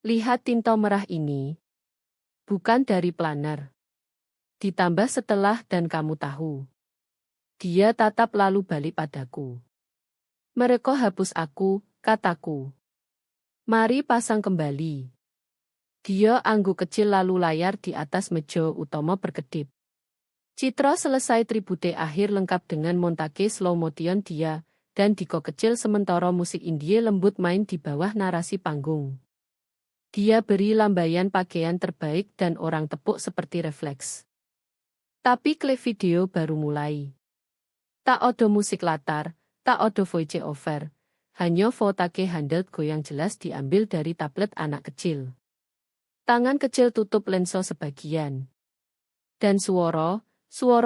"Lihat tinta merah ini. Bukan dari planner. Ditambah setelah dan kamu tahu." Dia tatap lalu balik padaku. "Mereka hapus aku," kataku. "Mari pasang kembali." Dia angguk kecil lalu layar di atas meja utama berkedip. Citra selesai tribute akhir lengkap dengan montage slow motion dia, dan diko kecil sementara musik Indie lembut main di bawah narasi panggung. Dia beri lambaian pakaian terbaik dan orang tepuk seperti refleks. Tapi klip video baru mulai. Tak ada musik latar, tak ada voice over. Hanya footage handheld goyang jelas diambil dari tablet anak kecil. Tangan kecil tutup lensa sebagian. Dan suara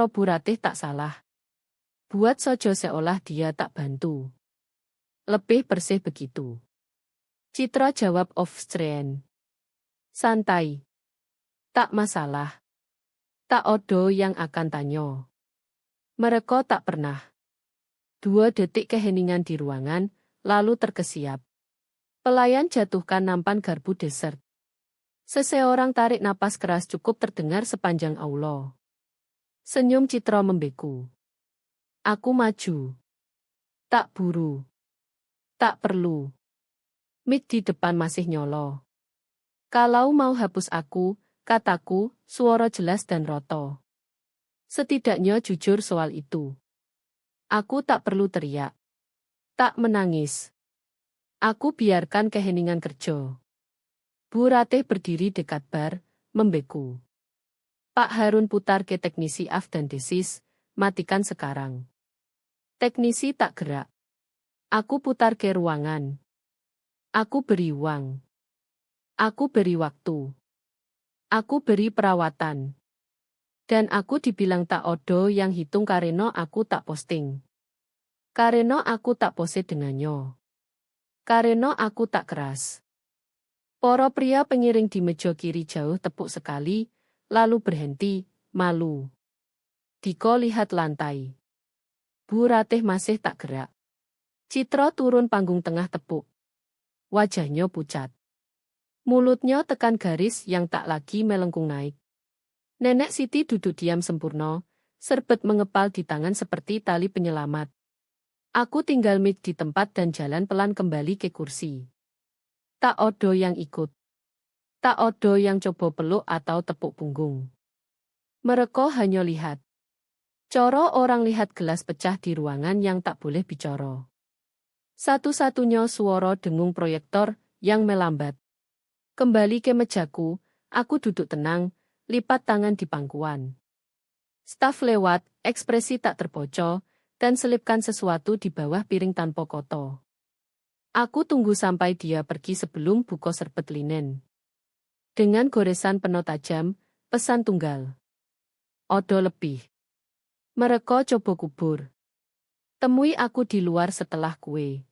Bu Ratih tak salah. Buat saja seolah dia tak bantu. "Lebih bersih begitu." Citra jawab off-screen. "Santai. Tak masalah. Tak ada yang akan tanya." Mereka tak pernah. 2 detik keheningan di ruangan, lalu terkesiap. Pelayan jatuhkan nampan garpu dessert. Seseorang tarik napas keras cukup terdengar sepanjang aula. Senyum Citra membeku. Aku maju. "Tak buru. Tak perlu." Mic di depan masih nyolo. "Kalau mau hapus aku," kataku, suara jelas dan roto. "Setidaknya jujur soal itu." Aku tak perlu teriak. Tak menangis. Aku biarkan keheningan kerja. Bu Ratih berdiri dekat bar, membeku. "Pak Harun, putar ke teknisi AF dan Desis, matikan sekarang." Teknisi tak gerak. Aku putar ke ruangan. Aku beri uang. Aku beri waktu. Aku beri perawatan. Dan aku dibilang tak odo yang hitung karena aku tak posting. Karena aku tak pose dengannya. Karena aku tak keras. Para pria pengiring di meja kiri jauh tepuk sekali, lalu berhenti, malu. Diko lihat lantai. Bu Ratih masih tak gerak. Citra turun panggung tengah tepuk. Wajahnya pucat. Mulutnya tekan garis yang tak lagi melengkung naik. Nenek Siti duduk diam sempurna, serbet mengepal di tangan seperti tali penyelamat. Aku tinggal mic di tempat dan jalan pelan kembali ke kursi. Tak odo yang ikut. Tak odo yang coba peluk atau tepuk punggung. Mereka hanya lihat. Coro orang lihat gelas pecah di ruangan yang tak boleh bicara. Satu-satunya suara dengung proyektor yang melambat. Kembali ke mejaku, aku duduk tenang, lipat tangan di pangkuan. Staf lewat, ekspresi tak terpojok, dan selipkan sesuatu di bawah piring tanpa koto. Aku tunggu sampai dia pergi sebelum buka serbet linen. Dengan goresan penuh tajam, pesan tunggal. "Odo lebih." Mereka coba kubur. "Temui aku di luar setelah kue."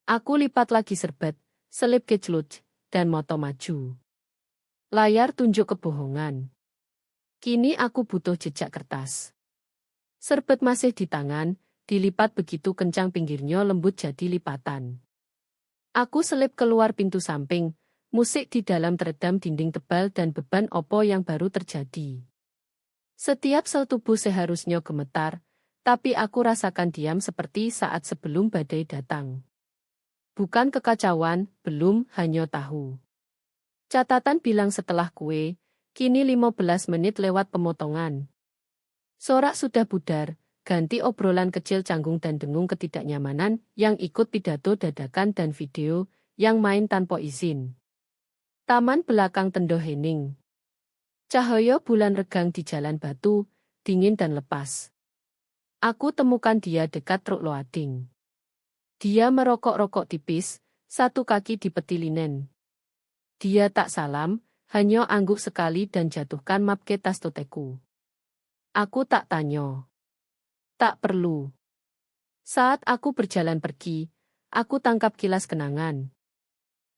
Aku lipat lagi serbet, selip ke celuc, dan moto maju. Layar tunjuk kebohongan. Kini aku butuh jejak kertas. Serbet masih di tangan, dilipat begitu kencang pinggirnya lembut jadi lipatan. Aku selip keluar pintu samping, musik di dalam teredam dinding tebal dan beban opo yang baru terjadi. Setiap sel tubuh seharusnya gemetar, tapi aku rasakan diam seperti saat sebelum badai datang. Bukan kekacauan, belum, hanya tahu. Catatan bilang setelah kue, kini 15 menit lewat pemotongan. Sorak sudah pudar, ganti obrolan kecil canggung dan dengung ketidaknyamanan yang ikut pidato dadakan dan video yang main tanpa izin. Taman belakang Tendo Hening. Cahaya bulan regang di jalan batu, dingin dan lepas. Aku temukan dia dekat truk loading. Dia merokok-rokok tipis, satu kaki di peti linen. Dia tak salam, hanya angguk sekali dan jatuhkan map ke tas toteku. Aku tak tanya. Tak perlu. Saat aku berjalan pergi, aku tangkap kilas kenangan.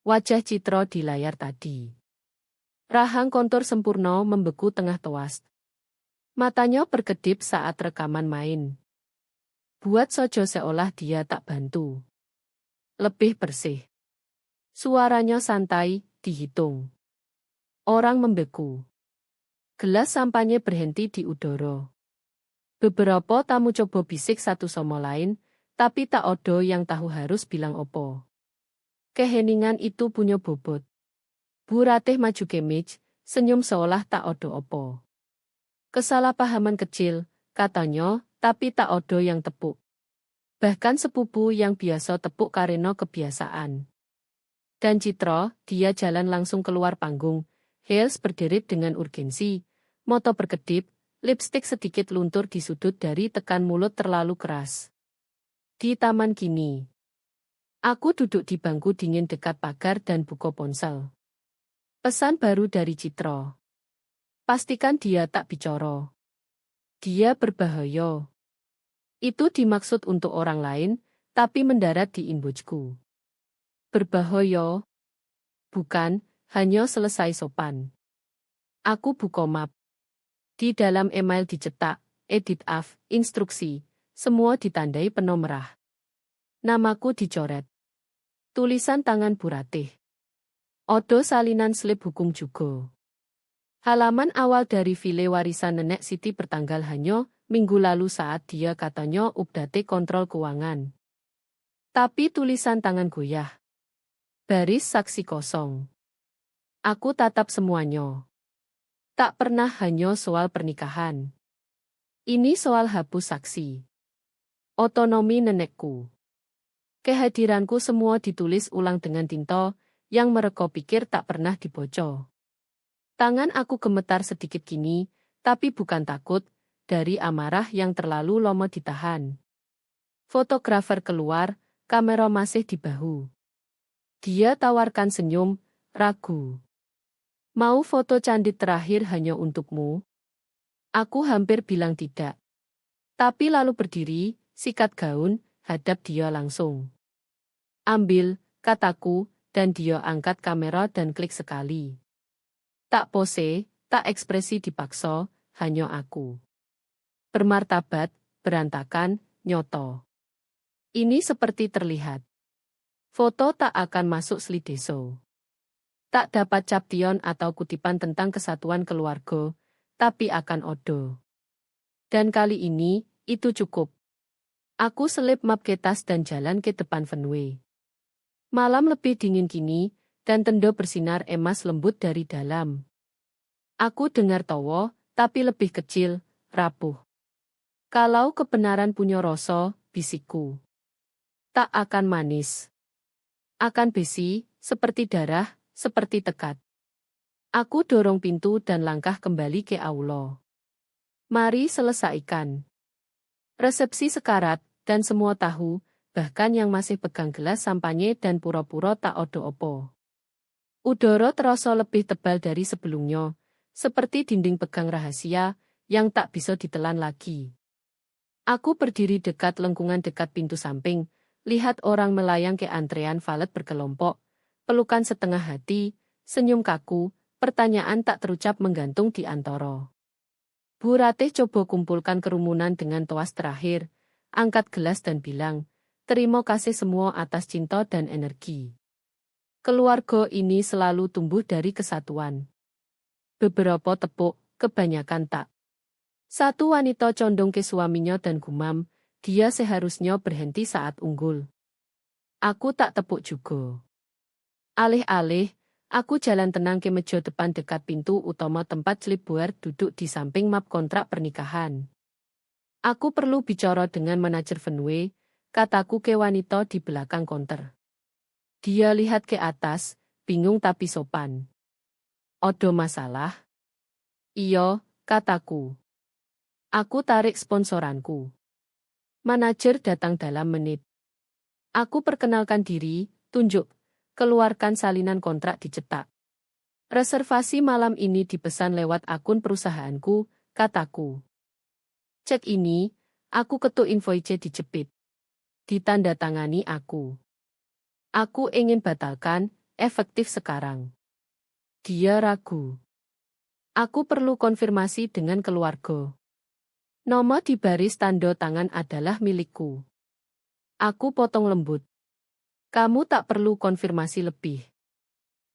Wajah Citra di layar tadi. Rahang kontur sempurna membeku tengah toas. Matanya berkedip saat rekaman main. Buat sojo seolah dia tak bantu. Lebih bersih. Suaranya santai, dihitung. Orang membeku. Gelas sampahnya berhenti di udara. Beberapa tamu coba bisik satu sama lain, tapi tak ada yang tahu harus bilang opo. Keheningan itu punya bobot. Bu Ratih maju ke meja, senyum seolah tak ada opo. Kesalahpahaman kecil, katanya, tapi tak ada yang tepuk. Bahkan sepupu yang biasa tepuk karena kebiasaan. Dan Citra, dia jalan langsung keluar panggung, heels berderit dengan urgensi, moto berkedip, lipstik sedikit luntur di sudut dari tekan mulut terlalu keras. Di taman kini. Aku duduk di bangku dingin dekat pagar dan buka ponsel. Pesan baru dari Citra. Pastikan dia tak bicara. Dia berbahaya. Itu dimaksud untuk orang lain, tapi mendarat di inboxku. Berbahaya. Bukan, hanya selesai sopan. Aku buka map. Di dalam email dicetak, edit af, instruksi, semua ditandai penuh merah. Namaku dicoret. Tulisan tangan Bu Ratih. Odo salinan slip hukum juga. Halaman awal dari file warisan nenek Siti bertanggal hanya minggu lalu saat dia katanya update kontrol keuangan. Tapi tulisan tangan goyah. Baris saksi kosong. Aku tatap semuanya. Tak pernah hanya soal pernikahan. Ini soal hapus saksi. Otonomi nenekku. Kehadiranku semua ditulis ulang dengan tinta yang mereka pikir tak pernah dibaca. Tangan aku gemetar sedikit kini, tapi bukan takut, dari amarah yang terlalu lama ditahan. Fotografer keluar, kamera masih di bahu. Dia tawarkan senyum, ragu. Mau foto candid terakhir hanya untukmu? Aku hampir bilang tidak. Tapi lalu berdiri, sikat gaun, hadap dia langsung. Ambil, kataku, dan dia angkat kamera dan klik sekali. Tak pose, tak ekspresi dipaksa, hanya aku. Bermartabat, berantakan, nyoto. Ini seperti terlihat. Foto tak akan masuk slideso. Tak dapat caption atau kutipan tentang kesatuan keluarga, tapi akan odo. Dan kali ini, itu cukup. Aku selip map ke tas dan jalan ke depan venue. Malam lebih dingin kini, dan tenda bersinar emas lembut dari dalam. Aku dengar tawa, tapi lebih kecil, rapuh. Kalau kebenaran punya rasa, bisikku. Tak akan manis. Akan besi, seperti darah, seperti tekad. Aku dorong pintu dan langkah kembali ke aula. Mari selesaikan. Resepsi sekarat, dan semua tahu, bahkan yang masih pegang gelas sampanye dan pura-pura tak odo opo. Udara terasa lebih tebal dari sebelumnya, seperti dinding pegang rahasia, yang tak bisa ditelan lagi. Aku berdiri dekat lengkungan dekat pintu samping, lihat orang melayang ke antrean valet berkelompok, pelukan setengah hati, senyum kaku, pertanyaan tak terucap menggantung di antara. Bu Ratih coba kumpulkan kerumunan dengan toas terakhir, angkat gelas dan bilang, "Terima kasih semua atas cinta dan energi. Keluarga ini selalu tumbuh dari kesatuan." Beberapa tepuk, kebanyakan tak. Satu wanita condong ke suaminya dan gumam, dia seharusnya berhenti saat unggul. Aku tak tepuk juga. Alih-alih, aku jalan tenang ke meja depan dekat pintu utama tempat Slipboard duduk di samping map kontrak pernikahan. Aku perlu bicara dengan manajer Fenway, kataku ke wanita di belakang konter. Dia lihat ke atas, bingung tapi sopan. "Odo masalah?" "Iyo," kataku. Aku tarik sponsoranku. Manajer datang dalam menit. Aku perkenalkan diri, tunjuk, keluarkan salinan kontrak dicetak. "Reservasi malam ini dipesan lewat akun perusahaanku," kataku. "Cek ini," aku ketuk invoice dijepit. Ditandatangani aku. "Aku ingin batalkan, efektif sekarang." Dia ragu. "Aku perlu konfirmasi dengan keluarga." Nomor di baris tanda tangan adalah milikku. Aku potong lembut. "Kamu tak perlu konfirmasi lebih."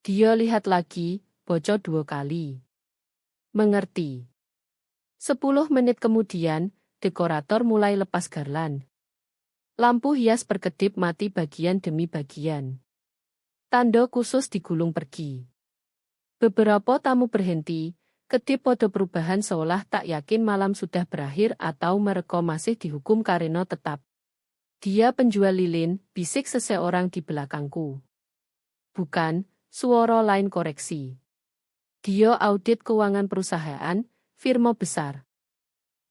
Dia lihat lagi, bocor 2 kali. "Mengerti." 10 menit kemudian, dekorator mulai lepas garland. Lampu hias berkedip mati bagian demi bagian. Tanda khusus digulung pergi. Beberapa tamu berhenti, kedip pada perubahan seolah tak yakin malam sudah berakhir atau mereka masih dihukum karena tetap. "Dia penjual lilin," bisik seseorang di belakangku. "Bukan," suara lain koreksi. "Dia audit keuangan perusahaan, firma besar."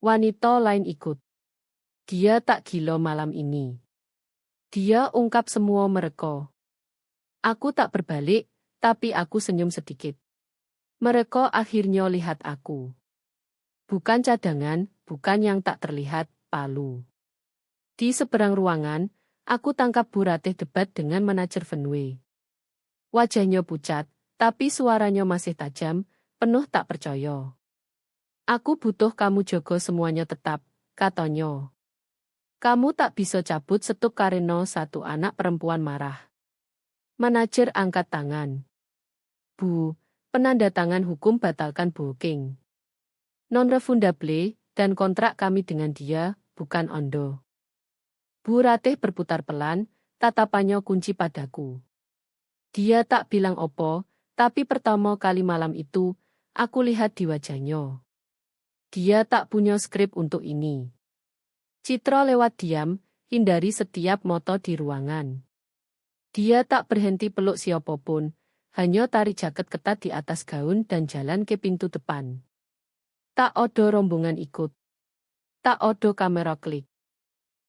Wanita lain ikut. "Dia tak gila malam ini." Dia ungkap semua mereka. Aku tak berbalik, tapi aku senyum sedikit. Mereka akhirnya lihat aku. Bukan cadangan, bukan yang tak terlihat, palu. Di seberang ruangan, aku tangkap Bu Ratih debat dengan manajer Fenway. Wajahnya pucat, tapi suaranya masih tajam, penuh tak percaya. "Aku butuh kamu jaga semuanya tetap," katanya. "Kamu tak bisa cabut setup karena satu anak perempuan marah." Manajer angkat tangan. "Bu, penandatangan hukum batalkan booking. Non-refundable, dan kontrak kami dengan dia, bukan Anda." Bu Ratih berputar pelan, tatapannya kunci padaku. Dia tak bilang opo, tapi pertama kali malam itu, aku lihat di wajahnya. Dia tak punya skrip untuk ini. Citra lewat diam, hindari setiap moto di ruangan. Dia tak berhenti peluk siapapun, hanya tarik jaket ketat di atas gaun dan jalan ke pintu depan. Tak ada rombongan ikut. Tak ada kamera klik.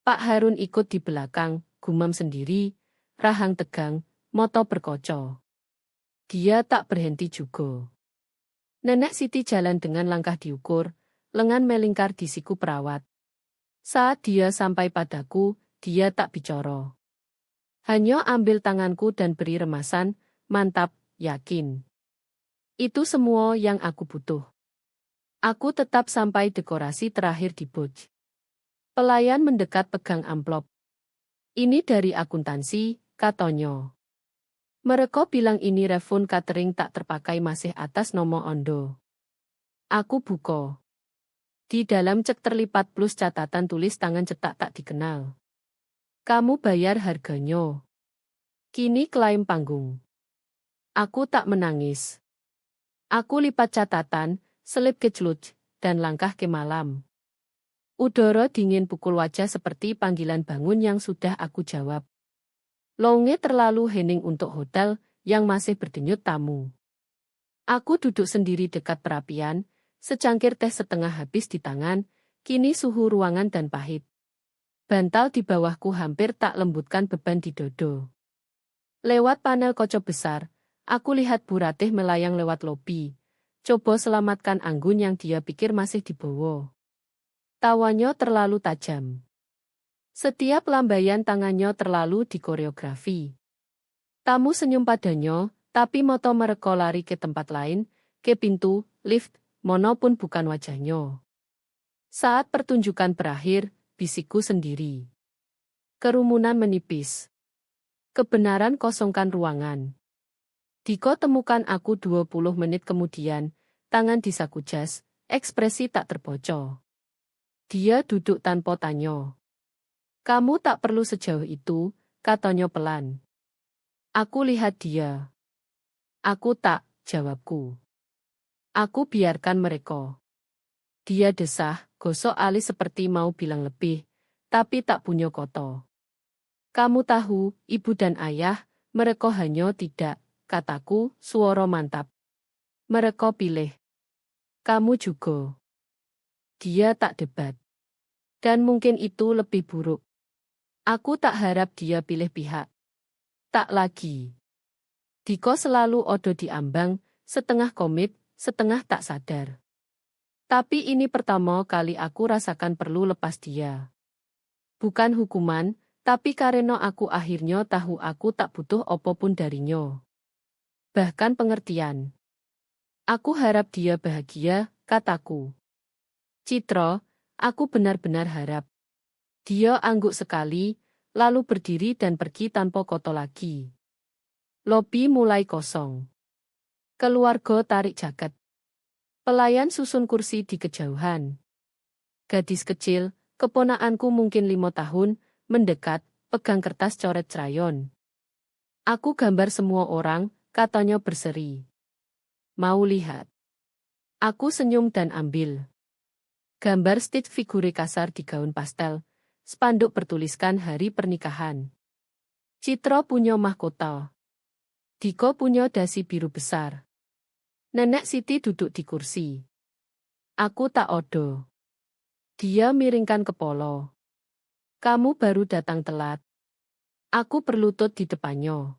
Pak Harun ikut di belakang, gumam sendiri, rahang tegang, moto berkocok. Dia tak berhenti juga. Nenek Siti jalan dengan langkah diukur, lengan melingkar di siku perawat. Saat dia sampai padaku, dia tak bicara. Hanya ambil tanganku dan beri remasan, "Mantap, yakin." Itu semua yang aku butuh. Aku tetap sampai dekorasi terakhir di Burj. Pelayan mendekat pegang amplop. "Ini dari akuntansi," katanya. "Mereka bilang ini refund catering tak terpakai masih atas nomor Anda." Aku buka. Di dalam cek terlipat plus catatan tulis tangan cetak tak dikenal. "Kamu bayar harganya." Kini klaim panggung. Aku tak menangis. Aku lipat catatan, selip keceluc, dan langkah ke malam. Udara dingin pukul wajah seperti panggilan bangun yang sudah aku jawab. Lounge terlalu hening untuk hotel yang masih berdenyut tamu. Aku duduk sendiri dekat perapian, secangkir teh setengah habis di tangan, kini suhu ruangan dan pahit. Bantal di bawahku hampir tak lembutkan beban di dodo. Lewat panel kaca besar, aku lihat Bu Ratih melayang lewat lobi. Coba selamatkan anggun yang dia pikir masih dibawa. Tawanya terlalu tajam. Setiap lambaian tangannya terlalu dikoreografi. Tamu senyum padanya, tapi mata mereka lari ke tempat lain, ke pintu, lift, manapun bukan wajahnya. Saat pertunjukan berakhir, bisikku sendiri. Kerumunan menipis. Kebenaran kosongkan ruangan. Diko temukan aku 20 menit kemudian, tangan di saku jas, ekspresi tak terbocor. Dia duduk tanpa tanya. Kamu tak perlu sejauh itu, katanya pelan. Aku lihat dia. Aku tak, jawabku. Aku biarkan mereka. Dia desah, gosok alis seperti mau bilang lebih, tapi tak punya kata. Kamu tahu, ibu dan ayah, mereka hanya tidak, kataku, suara mantap. Mereka pilih. Kamu juga. Dia tak debat. Dan mungkin itu lebih buruk. Aku tak harap dia pilih pihak. Tak lagi. Diko selalu odo diambang, setengah komit, setengah tak sadar. Tapi ini pertama kali aku rasakan perlu lepas dia. Bukan hukuman, tapi karena aku akhirnya tahu aku tak butuh apapun darinya. Bahkan pengertian. Aku harap dia bahagia, kataku. Citra, aku benar-benar harap. Dia angguk sekali, lalu berdiri dan pergi tanpa kata lagi. Lobi mulai kosong. Keluarga tarik jaket. Pelayan susun kursi di kejauhan. Gadis kecil, keponakanku mungkin 5 tahun, mendekat, pegang kertas coret crayon. Aku gambar semua orang, katanya berseri. Mau lihat? Aku senyum dan ambil. Gambar stick figure kasar di gaun pastel, spanduk bertuliskan hari pernikahan. Citra punya mahkota. Diko punya dasi biru besar. Nenek Siti duduk di kursi. Aku tak odo. Dia miringkan kepala. Kamu baru datang telat. Aku berlutut di depannya.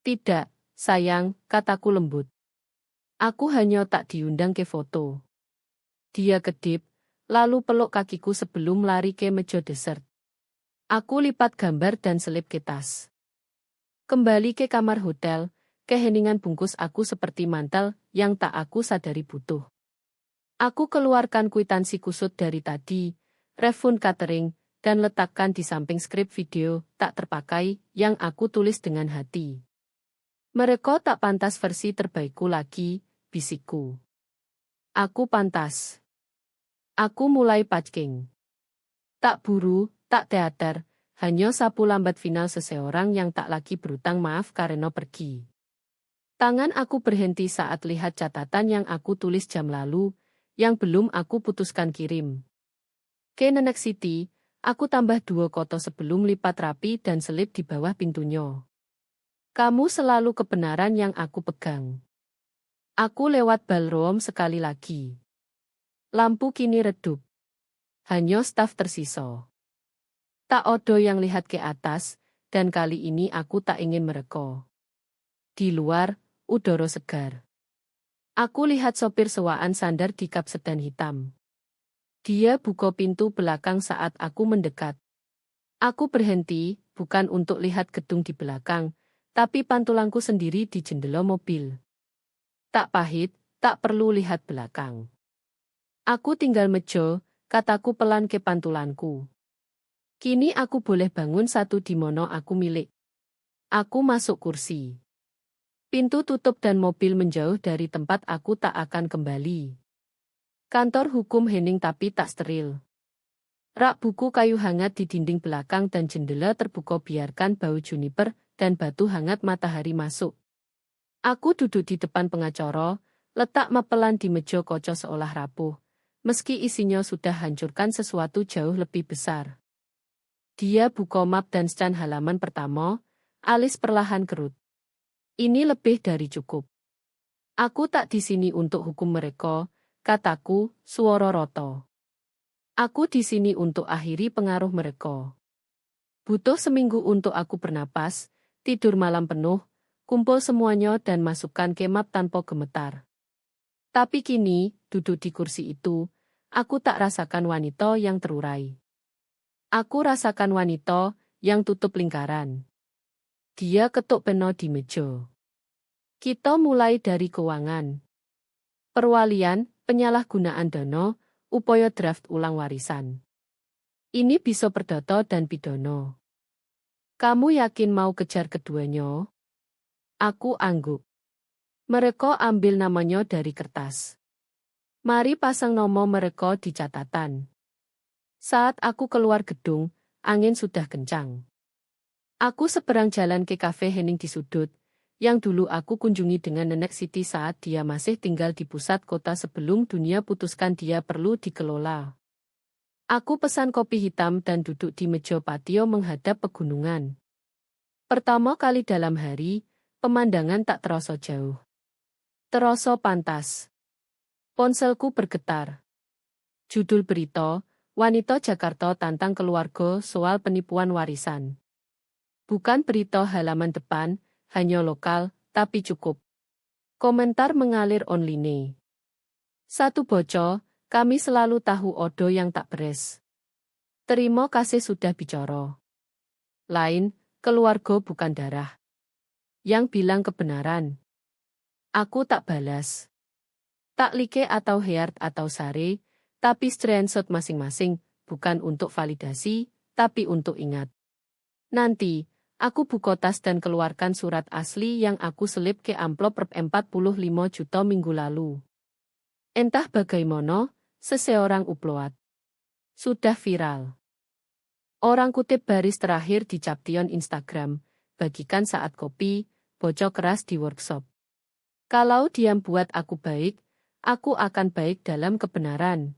Tidak, sayang, kataku lembut. Aku hanya tak diundang ke foto. Dia kedip, lalu peluk kakiku sebelum lari ke meja dessert. Aku lipat gambar dan selip ke tas. Kembali ke kamar hotel, keheningan bungkus aku seperti mantel yang tak aku sadari butuh. Aku keluarkan kwitansi kusut dari tadi, refund catering, dan letakkan di samping skrip video tak terpakai yang aku tulis dengan hati. Mereka tak pantas versi terbaikku lagi, bisikku. Aku pantas. Aku mulai packing. Tak buru, tak teater, hanya sapu lambat final seseorang yang tak lagi berutang maaf karena pergi. Tangan aku berhenti saat lihat catatan yang aku tulis jam lalu, yang belum aku putuskan kirim. Ke Nenek Siti, aku tambah 2 koto sebelum lipat rapi dan selip di bawah pintunya. Kamu selalu kebenaran yang aku pegang. Aku lewat ballroom sekali lagi. Lampu kini redup. Hanya staf tersisa. Tak odo yang lihat ke atas, dan kali ini aku tak ingin mereka. Di luar, udara segar. Aku lihat sopir sewaan sandar di kap sedan hitam. Dia buka pintu belakang saat aku mendekat. Aku berhenti, bukan untuk lihat gedung di belakang, tapi pantulanku sendiri di jendela mobil. Tak pahit, tak perlu lihat belakang. Aku tinggal mejo, kataku pelan ke pantulanku. Kini aku boleh bangun satu di mono aku milik. Aku masuk kursi. Pintu tutup dan mobil menjauh dari tempat aku tak akan kembali. Kantor hukum hening tapi tak steril. Rak buku kayu hangat di dinding belakang dan jendela terbuka biarkan bau juniper dan batu hangat matahari masuk. Aku duduk di depan pengacara, letak map pelan di meja kaca seolah rapuh. Meski isinya sudah hancurkan sesuatu jauh lebih besar. Dia buka map dan scan halaman pertama, alis perlahan kerut. Ini lebih dari cukup. Aku tak di sini untuk hukum mereka, kataku, suara roto. Aku di sini untuk akhiri pengaruh mereka. Butuh seminggu untuk aku bernapas, tidur malam penuh, kumpul semuanya dan masukkan ke map tanpa gemetar. Tapi kini, duduk di kursi itu, aku tak rasakan wanita yang terurai. Aku rasakan wanita yang tutup lingkaran. Dia ketuk pena di meja. Kita mulai dari keuangan. Perwalian, penyalahgunaan dana, upaya draft ulang warisan. Ini bisa Perdoto dan Pidono. Kamu yakin mau kejar keduanya? Aku angguk. Mereka ambil namanya dari kertas. Mari pasang nomor mereka di catatan. Saat aku keluar gedung, angin sudah kencang. Aku seberang jalan ke kafe Henning di sudut, yang dulu aku kunjungi dengan Nenek Siti saat dia masih tinggal di pusat kota sebelum dunia putuskan dia perlu dikelola. Aku pesan kopi hitam dan duduk di meja patio menghadap pegunungan. Pertama kali dalam hari, pemandangan tak terasa jauh. Terasa pantas. Ponselku bergetar. Judul berita, Wanita Jakarta tantang keluarga soal penipuan warisan. Bukan berita halaman depan, hanya lokal, tapi cukup. Komentar mengalir online. Satu bocor, kami selalu tahu odo yang tak beres. Terima kasih sudah bicara. Lain, keluarga bukan darah. Yang bilang kebenaran. Aku tak balas. Tak like atau heart atau sare, tapi screenshot masing-masing, bukan untuk validasi, tapi untuk ingat. Nanti, aku buka tas dan keluarkan surat asli yang aku selip ke amplop per 45 juta minggu lalu. Entah bagaimana, seseorang upload. Sudah viral. Orang kutip baris terakhir di caption Instagram, bagikan saat kopi, bocor keras di workshop. Kalau diam buat aku baik, aku akan baik dalam kebenaran.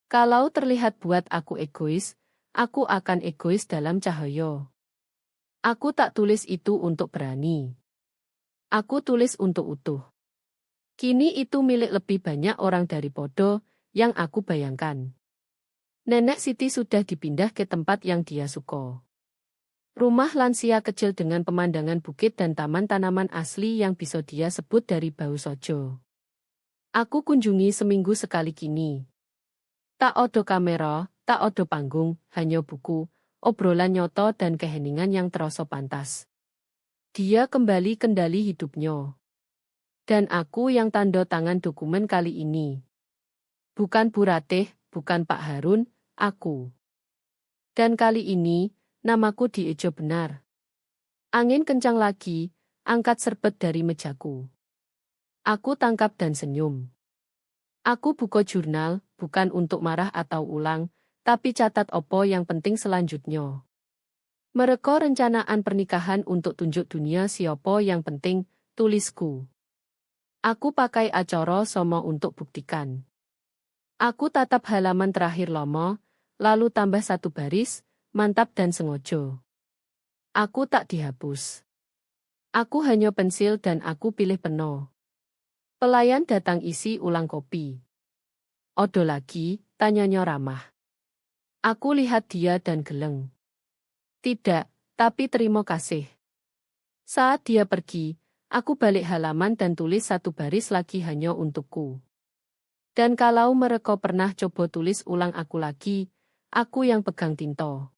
Kalau terlihat buat aku egois, aku akan egois dalam cahaya. Aku tak tulis itu untuk berani. Aku tulis untuk utuh. Kini itu milik lebih banyak orang dari Podo yang aku bayangkan. Nenek Siti sudah dipindah ke tempat yang dia suka. Rumah lansia kecil dengan pemandangan bukit dan taman tanaman asli yang bisa dia sebut dari bau sojo. Aku kunjungi seminggu sekali kini. Tak ada kamera, tak ada panggung, hanya buku, obrolan nyoto dan keheningan yang terasa pantas. Dia kembali kendali hidupnya. Dan aku yang tanda tangan dokumen kali ini. Bukan Bu Ratih, bukan Pak Harun, aku. Dan kali ini, namaku diejo benar. Angin kencang lagi, angkat serbet dari mejaku. Aku tangkap dan senyum. Aku buka jurnal, bukan untuk marah atau ulang, tapi catat opo yang penting selanjutnya. Mereka rencanaan pernikahan untuk tunjuk dunia siopo yang penting, tulisku. Aku pakai acara somo untuk buktikan. Aku tatap halaman terakhir lomo, lalu tambah satu baris, mantap dan sengojo. Aku tak dihapus. Aku hanya pensil dan aku pilih peno. Pelayan datang isi ulang kopi. Odo lagi, tanyanya ramah. Aku lihat dia dan geleng. Tidak, tapi terima kasih. Saat dia pergi, aku balik halaman dan tulis satu baris lagi hanya untukku. Dan kalau mereka pernah coba tulis ulang aku lagi, aku yang pegang tinta.